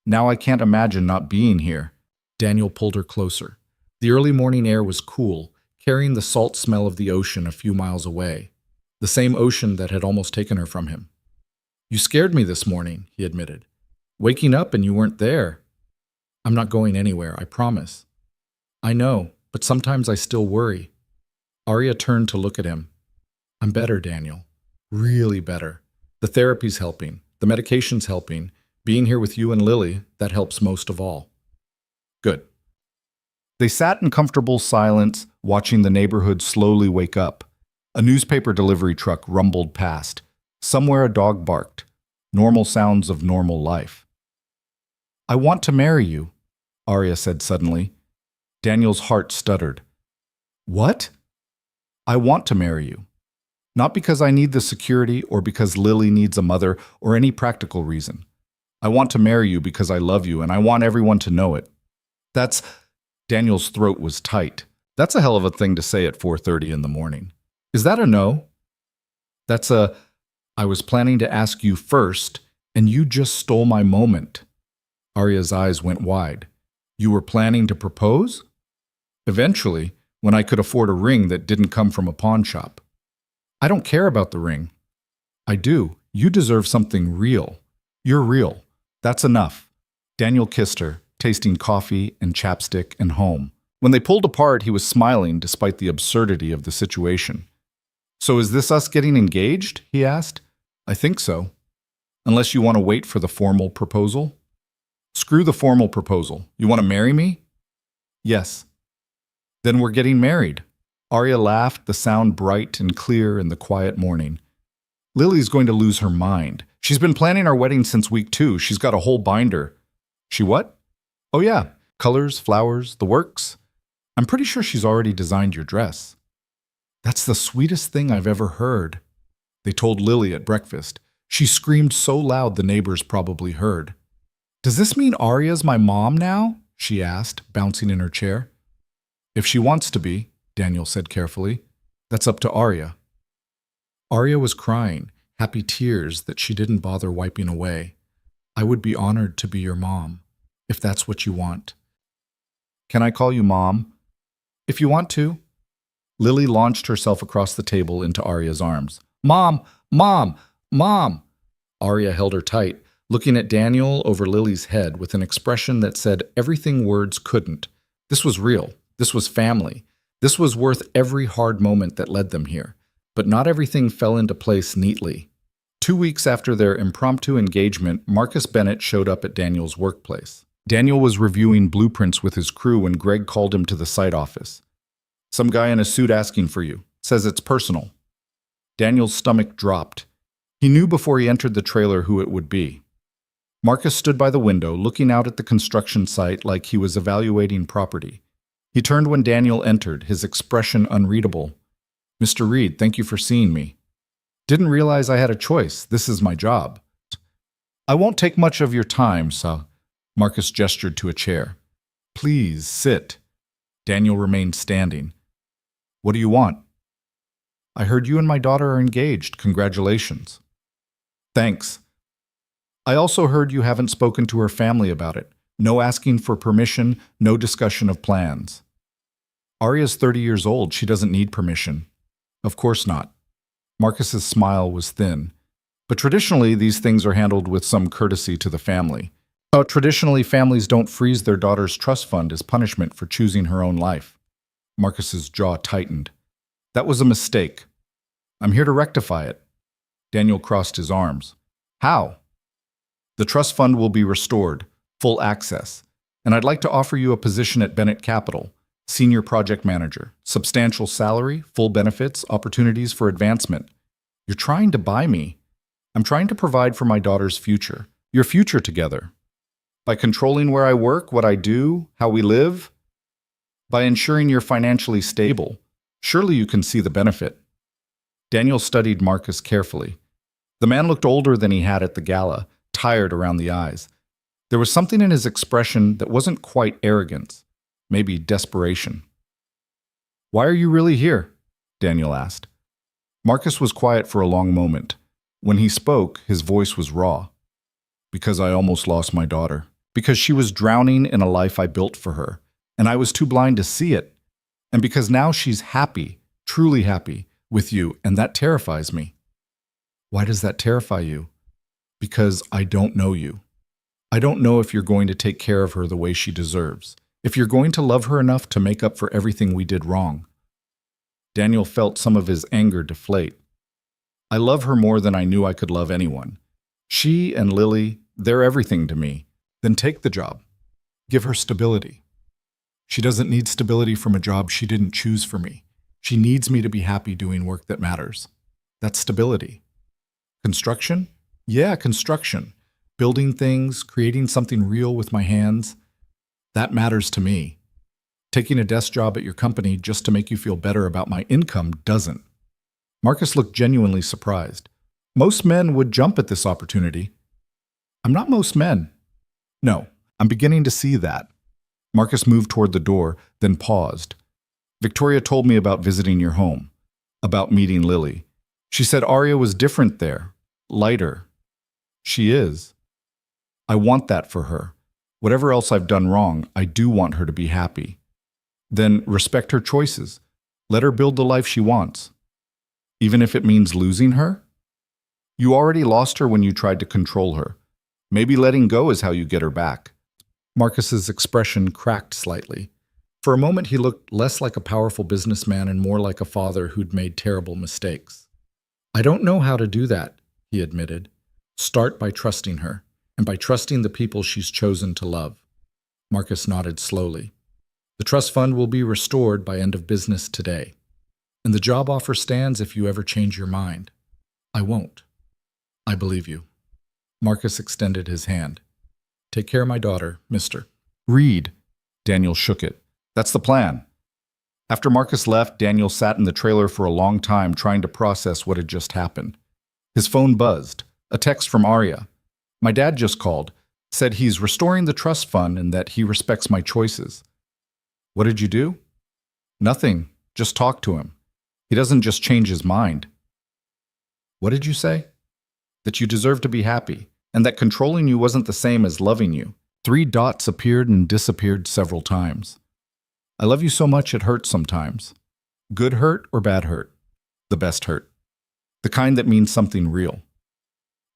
Now I can't imagine not being here. Daniel pulled her closer. The early morning air was cool, carrying the salt smell of the ocean a few miles away. The same ocean that had almost taken her from him. You scared me this morning, he admitted. Waking up and you weren't there. I'm not going anywhere, I promise. I know, but sometimes I still worry. Arya turned to look at him. I'm better, Daniel. Really better. The therapy's helping. The medication's helping. Being here with you and Lily, that helps most of all. Good. They sat in comfortable silence, watching the neighborhood slowly wake up. A newspaper delivery truck rumbled past. Somewhere a dog barked. Normal sounds of normal life. I want to marry you, Arya said suddenly. Daniel's heart stuttered. What? I want to marry you. Not because I need the security or because Lily needs a mother or any practical reason. I want to marry you because I love you and I want everyone to know it. That's... Daniel's throat was tight. That's a hell of a thing to say at 4:30 in the morning. Is that a no? That's a... I was planning to ask you first, and you just stole my moment. Arya's eyes went wide. You were planning to propose? Eventually, when I could afford a ring that didn't come from a pawn shop. I don't care about the ring. I do. You deserve something real. You're real. That's enough. Daniel kissed her, tasting coffee and chapstick and home. When they pulled apart, he was smiling despite the absurdity of the situation. "So is this us getting engaged?" he asked. "I think so. Unless you want to wait for the formal proposal." "Screw the formal proposal. You want to marry me?" "Yes." "Then we're getting married." Arya laughed, the sound bright and clear in the quiet morning. "Lily's going to lose her mind. She's been planning our wedding since week 2. She's got a whole binder." "She what?" "Oh yeah, colors, flowers, the works. I'm pretty sure she's already designed your dress." "That's the sweetest thing I've ever heard," they told Lily at breakfast. She screamed so loud the neighbors probably heard. "Does this mean Arya's my mom now?" she asked, bouncing in her chair. "If she wants to be," Daniel said carefully. "That's up to Arya." Arya was crying, happy tears that she didn't bother wiping away. "I would be honored to be your mom, if that's what you want." "Can I call you Mom?" "If you want to." Lily launched herself across the table into Arya's arms. "Mom! Mom! Mom!" Arya held her tight, looking at Daniel over Lily's head with an expression that said everything words couldn't. This was real. This was family. This was worth every hard moment that led them here. But not everything fell into place neatly. 2 weeks after their impromptu engagement, Marcus Bennett showed up at Daniel's workplace. Daniel was reviewing blueprints with his crew when Greg called him to the site office. "Some guy in a suit asking for you. Says it's personal." Daniel's stomach dropped. He knew before he entered the trailer who it would be. Marcus stood by the window, looking out at the construction site like he was evaluating property. He turned when Daniel entered, his expression unreadable. "Mr. Reed, thank you for seeing me. Didn't realize I had a choice. This is my job." "I won't take much of your time, sir." Marcus gestured to a chair. "Please, sit." Daniel remained standing. "What do you want?" "I heard you and my daughter are engaged. Congratulations." "Thanks. I also heard you haven't spoken to her family about it. No asking for permission, no discussion of plans." "Arya's 30 years old. She doesn't need permission." "Of course not." Marcus's smile was thin. "But traditionally, these things are handled with some courtesy to the family. Traditionally, families don't freeze their daughter's trust fund as punishment for choosing her own life." Marcus's jaw tightened. "That was a mistake. I'm here to rectify it." Daniel crossed his arms. "How?" "The trust fund will be restored, full access, and I'd like to offer you a position at Bennett Capital, senior project manager, substantial salary, full benefits, opportunities for advancement." "You're trying to buy me." "I'm trying to provide for my daughter's future, your future together. By controlling where I work, what I do, how we live. By ensuring you're financially stable. Surely you can see the benefit." Daniel studied Marcus carefully. The man looked older than he had at the gala, tired around the eyes. There was something in his expression that wasn't quite arrogance, maybe desperation. "Why are you really here?" Daniel asked. Marcus was quiet for a long moment. When he spoke, his voice was raw. "Because I almost lost my daughter. Because she was drowning in a life I built for her, and I was too blind to see it. And because now she's happy, truly happy, with you, and that terrifies me." "Why does that terrify you?" "Because I don't know you. I don't know if you're going to take care of her the way she deserves, if you're going to love her enough to make up for everything we did wrong." Daniel felt some of his anger deflate. "I love her more than I knew I could love anyone. She and Lily, they're everything to me. Then take the job. Give her stability." "She doesn't need stability from a job she didn't choose for me. She needs me to be happy doing work that matters. That's stability." "Construction?" "Yeah, construction. Building things, creating something real with my hands. That matters to me. Taking a desk job at your company just to make you feel better about my income doesn't." Marcus looked genuinely surprised. "Most men would jump at this opportunity." "I'm not most men." "No, I'm beginning to see that." Marcus moved toward the door, then paused. "Victoria told me about visiting your home, about meeting Lily. She said Arya was different there, lighter. She is. I want that for her. Whatever else I've done wrong, I do want her to be happy. Then respect her choices. Let her build the life she wants. Even if it means losing her? You already lost her when you tried to control her. Maybe letting go is how you get her back." Marcus's expression cracked slightly. For a moment, he looked less like a powerful businessman and more like a father who'd made terrible mistakes. I don't know how to do that, he admitted. Start by trusting her, and by trusting the people she's chosen to love. Marcus nodded slowly. The trust fund will be restored by end of business today. And the job offer stands if you ever change your mind. I won't. I believe you. Marcus extended his hand. Take care of my daughter, mister. Reed. Daniel shook it. That's the plan. After Marcus left, Daniel sat in the trailer for a long time trying to process what had just happened. His phone buzzed. A text from Arya. My dad just called. Said he's restoring the trust fund and that he respects my choices. What did you do? Nothing. Just talk to him. He doesn't just change his mind. What did you say? That you deserve to be happy, and that controlling you wasn't the same as loving you. 3 dots appeared and disappeared several times. I love you so much it hurts sometimes. Good hurt or bad hurt? The best hurt. The kind that means something real.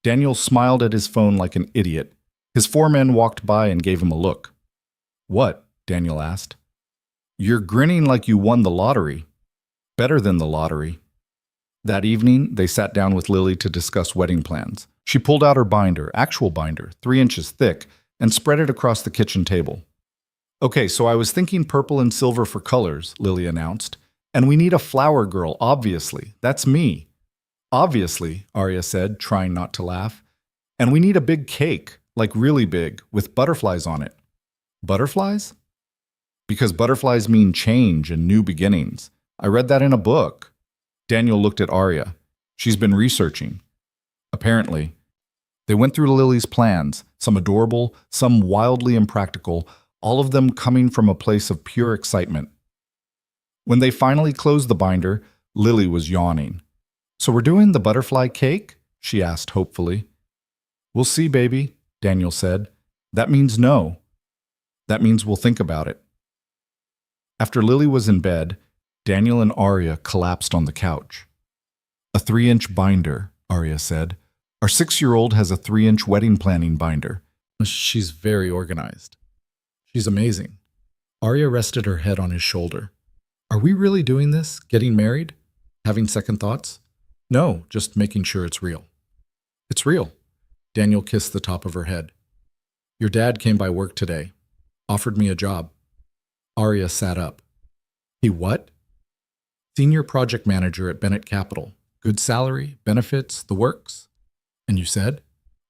Daniel smiled at his phone like an idiot. His 4 men walked by and gave him a look. What? Daniel asked. You're grinning like you won the lottery. Better than the lottery. That evening, they sat down with Lily to discuss wedding plans. She pulled out her binder, actual binder, 3 inches thick, and spread it across the kitchen table. Okay, so I was thinking purple and silver for colors, Lily announced. And we need a flower girl, obviously. That's me. Obviously, Arya said, trying not to laugh. And we need a big cake, like really big, with butterflies on it. Butterflies? Because butterflies mean change and new beginnings. I read that in a book. Daniel looked at Arya. She's been researching. Apparently. They went through Lily's plans, some adorable, some wildly impractical, all of them coming from a place of pure excitement. When they finally closed the binder, Lily was yawning. So we're doing the butterfly cake? She asked hopefully. We'll see, baby, Daniel said. That means no. That means we'll think about it. After Lily was in bed, Daniel and Arya collapsed on the couch. A 3-inch binder, Arya said. Our 6-year-old has a 3-inch wedding planning binder. She's very organized. She's amazing. Arya rested her head on his shoulder. Are we really doing this? Getting married? Having second thoughts? No, just making sure it's real. It's real. Daniel kissed the top of her head. Your dad came by work today. Offered me a job. Arya sat up. He what? Senior project manager at Bennett Capital. Good salary, benefits, the works. And you said?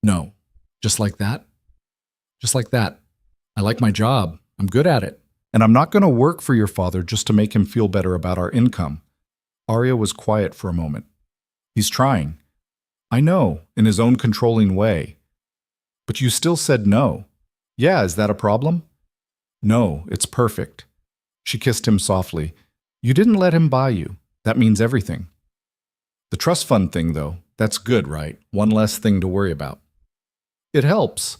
No. Just like that? Just like that. I like my job. I'm good at it. And I'm not going to work for your father just to make him feel better about our income. Arya was quiet for a moment. He's trying. I know, in his own controlling way. But you still said no. Yeah, is that a problem? No, it's perfect. She kissed him softly. You didn't let him buy you. That means everything. The trust fund thing, though, that's good, right? One less thing to worry about. It helps.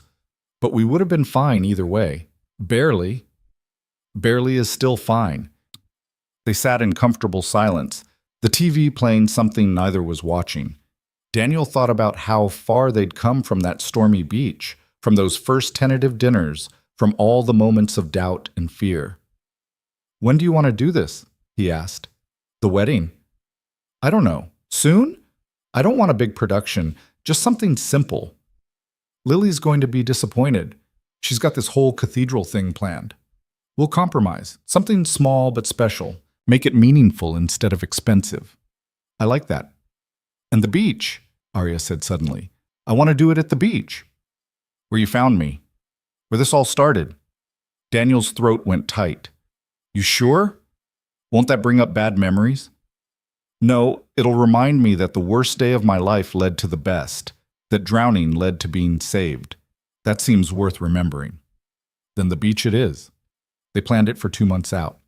But we would have been fine either way. Barely. Barely is still fine. They sat in comfortable silence, the TV playing something neither was watching. Daniel thought about how far they'd come from that stormy beach, from those first tentative dinners, from all the moments of doubt and fear. When do you want to do this? He asked. The wedding? I don't know. Soon? I don't want a big production, just something simple. Lily's going to be disappointed. She's got this whole cathedral thing planned. We'll compromise. Something small but special. Make it meaningful instead of expensive. I like that. And the beach, Arya said suddenly. I want to do it at the beach. Where you found me. Where this all started. Daniel's throat went tight. You sure? Won't that bring up bad memories? No, it'll remind me that the worst day of my life led to the best, that drowning led to being saved. That seems worth remembering. Then the beach it is. They planned it for 2 months out.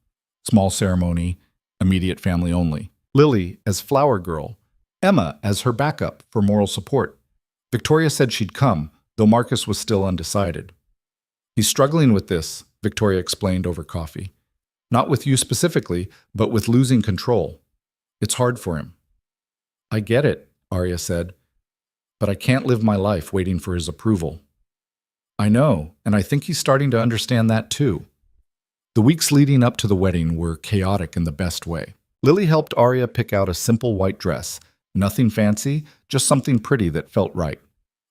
Small ceremony, immediate family only. Lily as flower girl, Emma as her backup for moral support. Victoria said she'd come, though Marcus was still undecided. He's struggling with this, Victoria explained over coffee. Not with you specifically, but with losing control. It's hard for him. I get it, Arya said, but I can't live my life waiting for his approval. I know, and I think he's starting to understand that too. The weeks leading up to the wedding were chaotic in the best way. Lily helped Arya pick out a simple white dress. Nothing fancy, just something pretty that felt right.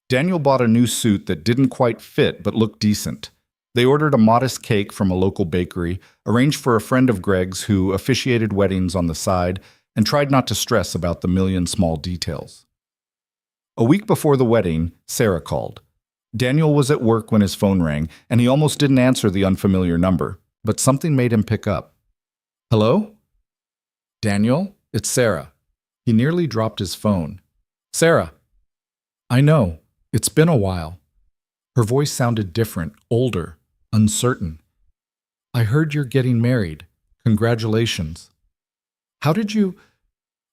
Daniel bought a new suit that didn't quite fit but looked decent. They ordered a modest cake from a local bakery, arranged for a friend of Greg's who officiated weddings on the side, and tried not to stress about the million small details. A week before the wedding, Sarah called. Daniel was at work when his phone rang, and he almost didn't answer the unfamiliar number, but something made him pick up. Hello? Daniel, it's Sarah. He nearly dropped his phone. Sarah. I know. It's been a while. Her voice sounded different, older, uncertain. I heard you're getting married. Congratulations. How did you...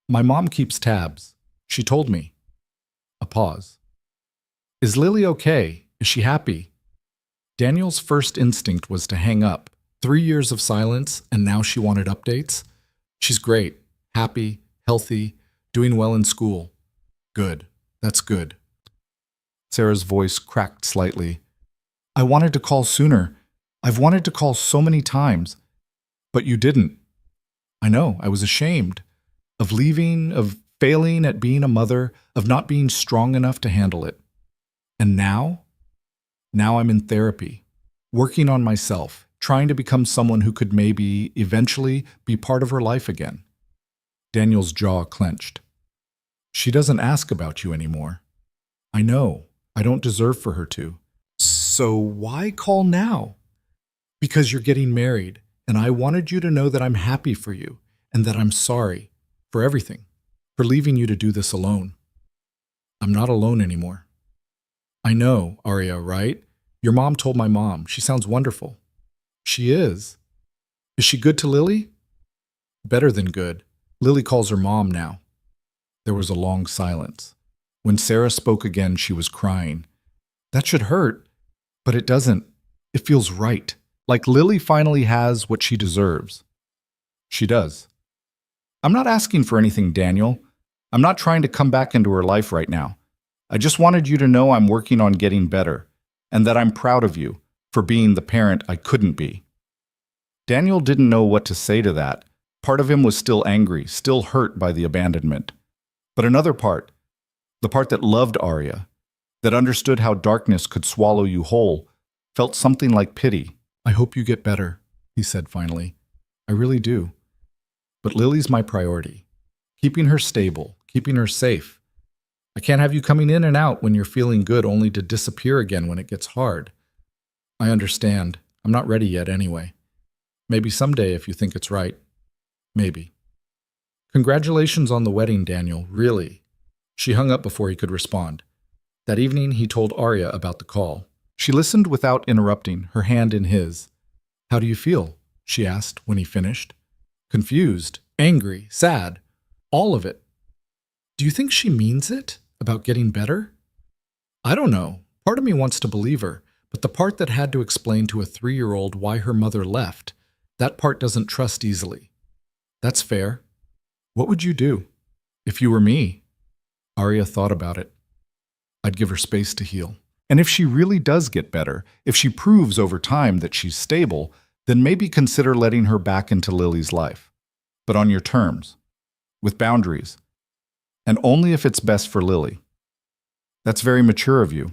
My mom keeps tabs. She told me. A pause. Is Lily okay? Is she happy? Daniel's first instinct was to hang up. 3 years of silence, and now she wanted updates? She's great, happy, healthy, doing well in school. Good. That's good. Sarah's voice cracked slightly. I wanted to call sooner. I've wanted to call so many times. But you didn't. I know, I was ashamed. Of leaving, of failing at being a mother, of not being strong enough to handle it. And now? Now I'm in therapy, working on myself, trying to become someone who could maybe, eventually, be part of her life again. Daniel's jaw clenched. She doesn't ask about you anymore. I know. I don't deserve for her to. So why call now? Because you're getting married, and I wanted you to know that I'm happy for you, and that I'm sorry for everything, for leaving you to do this alone. I'm not alone anymore. I know, Arya, right? Your mom told my mom. She sounds wonderful. She is. Is she good to Lily? Better than good. Lily calls her mom now. There was a long silence. When Sarah spoke again, she was crying. That should hurt, but it doesn't. It feels right. Like Lily finally has what she deserves. She does. I'm not asking for anything, Daniel. I'm not trying to come back into her life right now. I just wanted you to know I'm working on getting better, and that I'm proud of you for being the parent I couldn't be. Daniel didn't know what to say to that. Part of him was still angry, still hurt by the abandonment. But another part, the part that loved Arya, that understood how darkness could swallow you whole, felt something like pity. I hope you get better, he said finally. I really do. But Lily's my priority. Keeping her stable, keeping her safe. I can't have you coming in and out when you're feeling good only to disappear again when it gets hard. I understand. I'm not ready yet anyway. Maybe someday if you think it's right. Maybe. Congratulations on the wedding, Daniel, really. She hung up before he could respond. That evening, he told Arya about the call. She listened without interrupting, her hand in his. How do you feel? She asked when he finished. Confused, angry, sad. All of it. Do you think she means it? About getting better? I don't know. Part of me wants to believe her, but the part that had to explain to a 3-year-old why her mother left, that part doesn't trust easily. That's fair. What would you do? If you were me? Arya thought about it. I'd give her space to heal. And if she really does get better, if she proves over time that she's stable, then maybe consider letting her back into Lily's life. But on your terms. With boundaries. And only if it's best for Lily. That's very mature of you.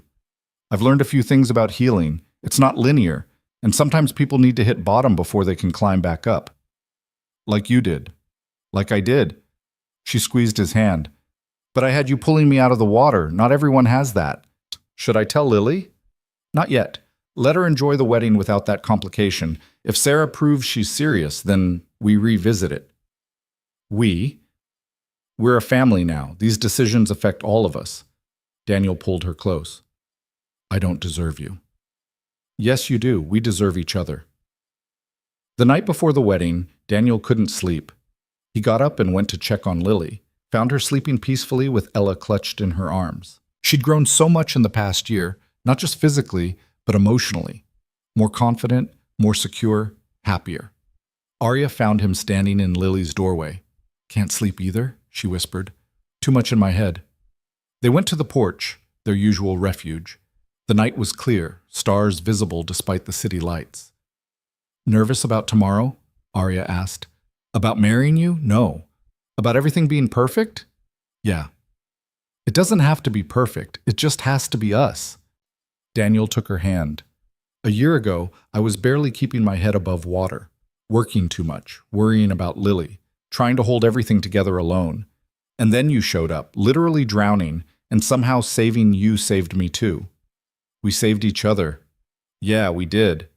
I've learned a few things about healing. It's not linear, and sometimes people need to hit bottom before they can climb back up. Like you did. Like I did. She squeezed his hand. But I had you pulling me out of the water. Not everyone has that. Should I tell Lily? Not yet. Let her enjoy the wedding without that complication. If Sarah proves she's serious, then we revisit it. We're a family now. These decisions affect all of us. Daniel pulled her close. I don't deserve you. Yes, you do. We deserve each other. The night before the wedding, Daniel couldn't sleep. He got up and went to check on Lily, found her sleeping peacefully with Ella clutched in her arms. She'd grown so much in the past year, not just physically, but emotionally. More confident, more secure, happier. Arya found him standing in Lily's doorway. Can't sleep either, she whispered. Too much in my head. They went to the porch, their usual refuge. The night was clear, stars visible despite the city lights. Nervous about tomorrow? Arya asked. About marrying you? No. About everything being perfect? Yeah. It doesn't have to be perfect, it just has to be us. Daniel took her hand. A year ago, I was barely keeping my head above water, working too much, worrying about Lily, trying to hold everything together alone. And then you showed up, literally drowning, and somehow saving you saved me too. We saved each other. Yeah, we did.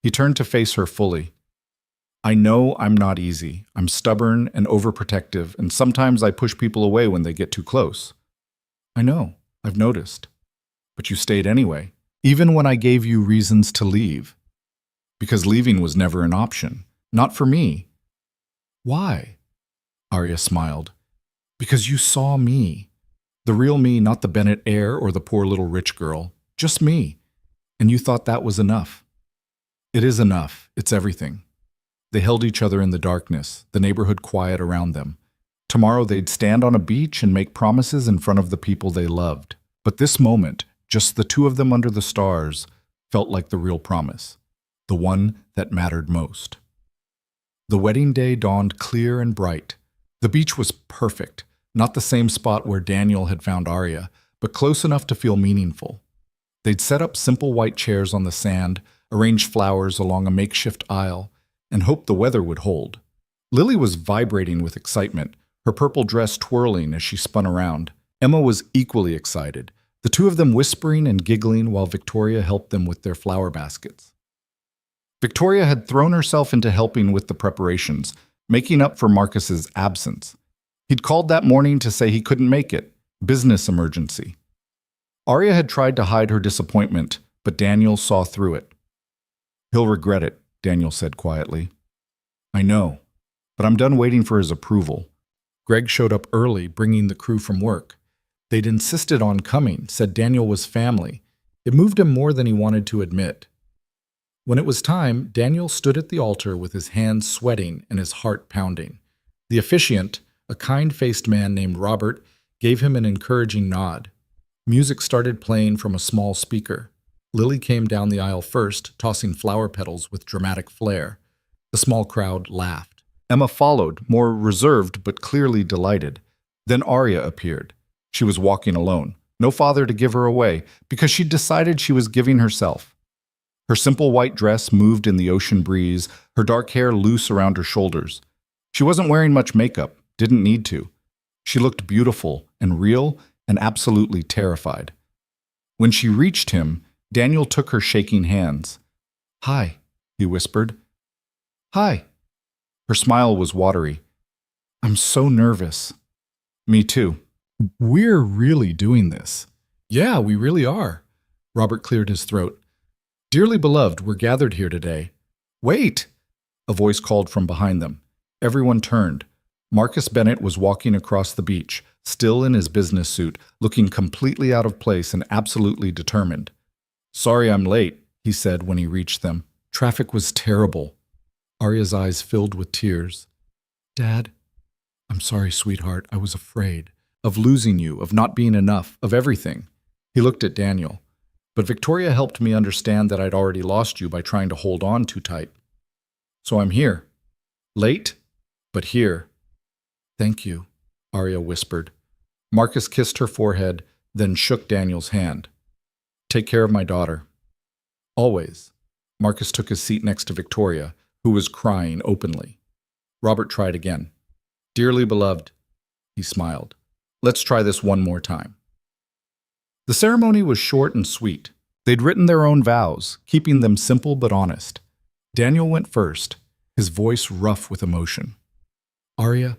He turned to face her fully. I know I'm not easy. I'm stubborn and overprotective, and sometimes I push people away when they get too close. I know, I've noticed. But you stayed anyway, even when I gave you reasons to leave. Because leaving was never an option. Not for me. Why? Arya smiled. Because you saw me. The real me, not the Bennett heir or the poor little rich girl. Just me. And you thought that was enough. It is enough. It's everything. They held each other in the darkness, the neighborhood quiet around them. Tomorrow they'd stand on a beach and make promises in front of the people they loved. But this moment, just the two of them under the stars, felt like the real promise. The one that mattered most. The wedding day dawned clear and bright. The beach was perfect, not the same spot where Daniel had found Arya, but close enough to feel meaningful. They'd set up simple white chairs on the sand, arranged flowers along a makeshift aisle, and hoped the weather would hold. Lily was vibrating with excitement, her purple dress twirling as she spun around. Emma was equally excited, the two of them whispering and giggling while Victoria helped them with their flower baskets. Victoria had thrown herself into helping with the preparations, making up for Marcus's absence. He'd called that morning to say he couldn't make it. Business emergency. Arya had tried to hide her disappointment, but Daniel saw through it. He'll regret it, Daniel said quietly. I know, but I'm done waiting for his approval. Greg showed up early, bringing the crew from work. They'd insisted on coming, said Daniel was family. It moved him more than he wanted to admit. When it was time, Daniel stood at the altar with his hands sweating and his heart pounding. The officiant, a kind-faced man named Robert, gave him an encouraging nod. Music started playing from a small speaker. Lily came down the aisle first, tossing flower petals with dramatic flair. The small crowd laughed. Emma followed, more reserved but clearly delighted. Then Arya appeared. She was walking alone. No father to give her away, because she'd decided she was giving herself. Her simple white dress moved in the ocean breeze, her dark hair loose around her shoulders. She wasn't wearing much makeup, didn't need to. She looked beautiful and real and absolutely terrified. When she reached him, Daniel took her shaking hands. Hi, he whispered. Hi. Her smile was watery. I'm so nervous. Me too. We're really doing this. Yeah, we really are. Robert cleared his throat. Dearly beloved, we're gathered here today. Wait! A voice called from behind them. Everyone turned. Marcus Bennett was walking across the beach, still in his business suit, looking completely out of place and absolutely determined. Sorry I'm late, he said when he reached them. Traffic was terrible. Arya's eyes filled with tears. Dad, I'm sorry, sweetheart. I was afraid. Of losing you, of not being enough, of everything. He looked at Daniel. But Victoria helped me understand that I'd already lost you by trying to hold on too tight. So I'm here. Late, but here. Thank you, Arya whispered. Marcus kissed her forehead, then shook Daniel's hand. Take care of my daughter. Always. Marcus took his seat next to Victoria, who was crying openly. Robert tried again. Dearly beloved, he smiled. Let's try this one more time. The ceremony was short and sweet. They'd written their own vows, keeping them simple but honest. Daniel went first, his voice rough with emotion. Arya,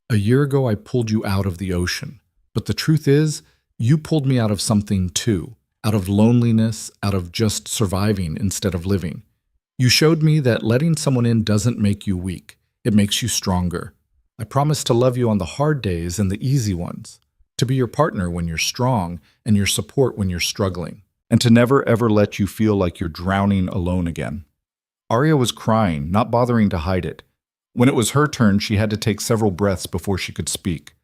a year ago I pulled you out of the ocean, but the truth is, you pulled me out of something too, out of loneliness, out of just surviving instead of living. You showed me that letting someone in doesn't make you weak, it makes you stronger. I promise to love you on the hard days and the easy ones. To be your partner when you're strong and your support when you're struggling, and to never ever let you feel like you're drowning alone again. Arya was crying, not bothering to hide it. When it was her turn, she had to take several breaths before she could speak.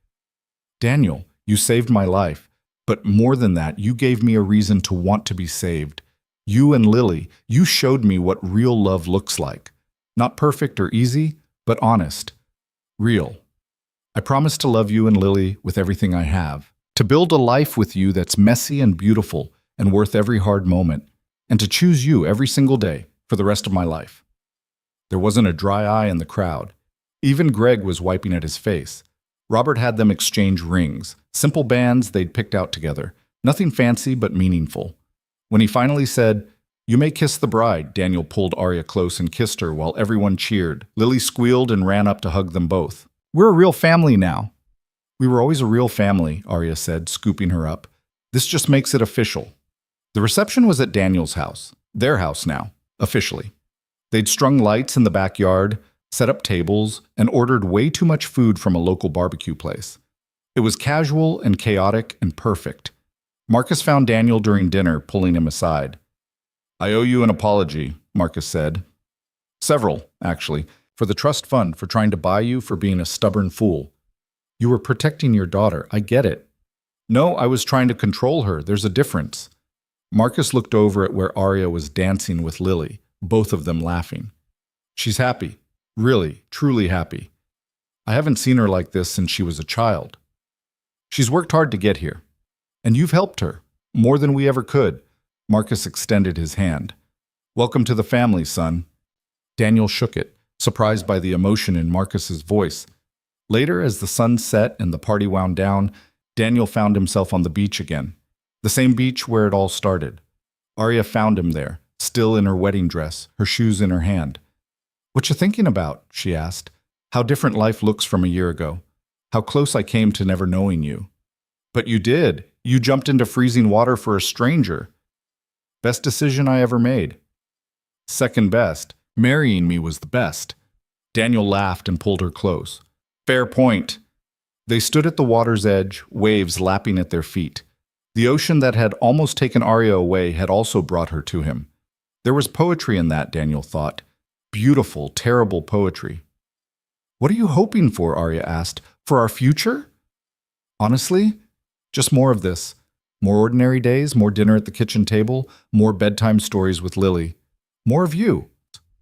Daniel, you saved my life. But more than that, you gave me a reason to want to be saved. You and Lily, you showed me what real love looks like. Not perfect or easy, but honest. Real. I promise to love you and Lily with everything I have. To build a life with you that's messy and beautiful and worth every hard moment. And to choose you every single day for the rest of my life. There wasn't a dry eye in the crowd. Even Greg was wiping at his face. Robert had them exchange rings, simple bands they'd picked out together. Nothing fancy but meaningful. When he finally said, "You may kiss the bride," Daniel pulled Arya close and kissed her while everyone cheered. Lily squealed and ran up to hug them both. "We're a real family now." "We were always a real family," Arya said, scooping her up. "This just makes it official." The reception was at Daniel's house, their house now, officially. They'd strung lights in the backyard, set up tables, and ordered way too much food from a local barbecue place. It was casual and chaotic and perfect. Marcus found Daniel during dinner, pulling him aside. "I owe you an apology," Marcus said. "Several, actually, for the trust fund, for trying to buy you, for being a stubborn fool. You were protecting your daughter, I get it." "No, I was trying to control her. There's a difference." Marcus looked over at where Arya was dancing with Lily, both of them laughing. "She's happy. Really, truly happy. I haven't seen her like this since she was a child. She's worked hard to get here. And you've helped her, more than we ever could." Marcus extended his hand. "Welcome to the family, son." Daniel shook it, surprised by the emotion in Marcus's voice. Later, as the sun set and the party wound down, Daniel found himself on the beach again. The same beach where it all started. Arya found him there, still in her wedding dress, her shoes in her hand. "What you thinking about?" she asked. "How different life looks from a year ago. How close I came to never knowing you." "But you did. You jumped into freezing water for a stranger." "Best decision I ever made." "Second best. Marrying me was the best." Daniel laughed and pulled her close. "Fair point." They stood at the water's edge, waves lapping at their feet. The ocean that had almost taken Arya away had also brought her to him. There was poetry in that, Daniel thought. Beautiful, terrible poetry. "What are you hoping for?" Arya asked. "For our future?" "Honestly, just more of this. More ordinary days, more dinner at the kitchen table, more bedtime stories with Lily. More of you.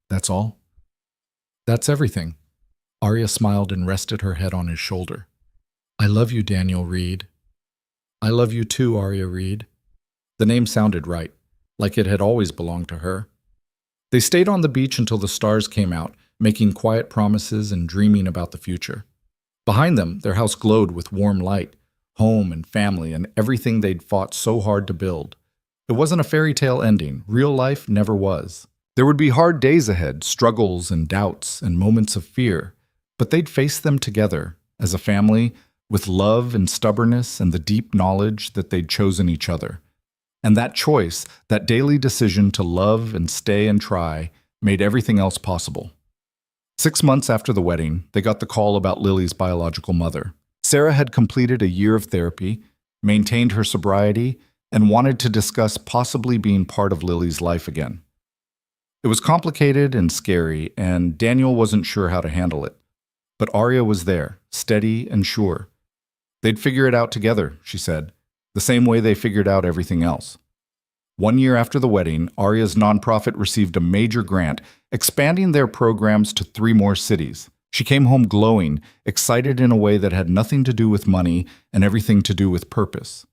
That's all." "That's everything." Arya smiled and rested her head on his shoulder. "I love you, Daniel Reed." "I love you too, Arya Reed." The name sounded right, like it had always belonged to her. They stayed on the beach until the stars came out, making quiet promises and dreaming about the future. Behind them, their house glowed with warm light, home and family and everything they'd fought so hard to build. It wasn't a fairy tale ending. Real life never was. There would be hard days ahead, struggles and doubts and moments of fear, but they'd face them together, as a family, with love and stubbornness and the deep knowledge that they'd chosen each other. And that choice, that daily decision to love and stay and try, made everything else possible. 6 months after the wedding, they got the call about Lily's biological mother. Sarah had completed a year of therapy, maintained her sobriety, and wanted to discuss possibly being part of Lily's life again. It was complicated and scary, and Daniel wasn't sure how to handle it. But Arya was there, steady and sure. They'd figure it out together, she said, the same way they figured out everything else. 1 year after the wedding, Arya's nonprofit received a major grant, expanding their programs to 3 more cities. She came home glowing, excited in a way that had nothing to do with money and everything to do with purpose.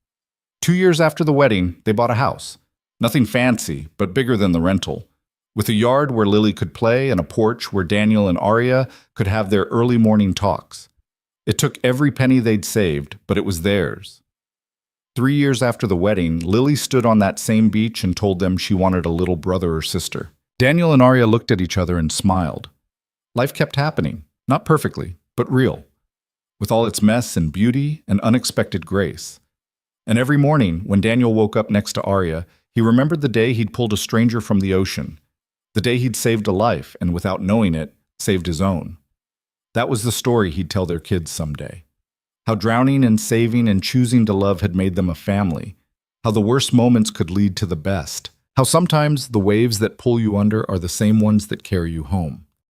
2 years after the wedding, they bought a house. Nothing fancy, but bigger than the rental, with a yard where Lily could play and a porch where Daniel and Arya could have their early morning talks. It took every penny they'd saved, but it was theirs. 3 years after the wedding, Lily stood on that same beach and told them she wanted a little brother or sister. Daniel and Arya looked at each other and smiled. Life kept happening, not perfectly, but real, with all its mess and beauty and unexpected grace. And every morning, when Daniel woke up next to Arya, he remembered the day he'd pulled a stranger from the ocean, the day he'd saved a life and, without knowing it, saved his own. That was the story he'd tell their kids someday. How drowning and saving and choosing to love had made them a family. How the worst moments could lead to the best. How sometimes the waves that pull you under are the same ones that carry you home.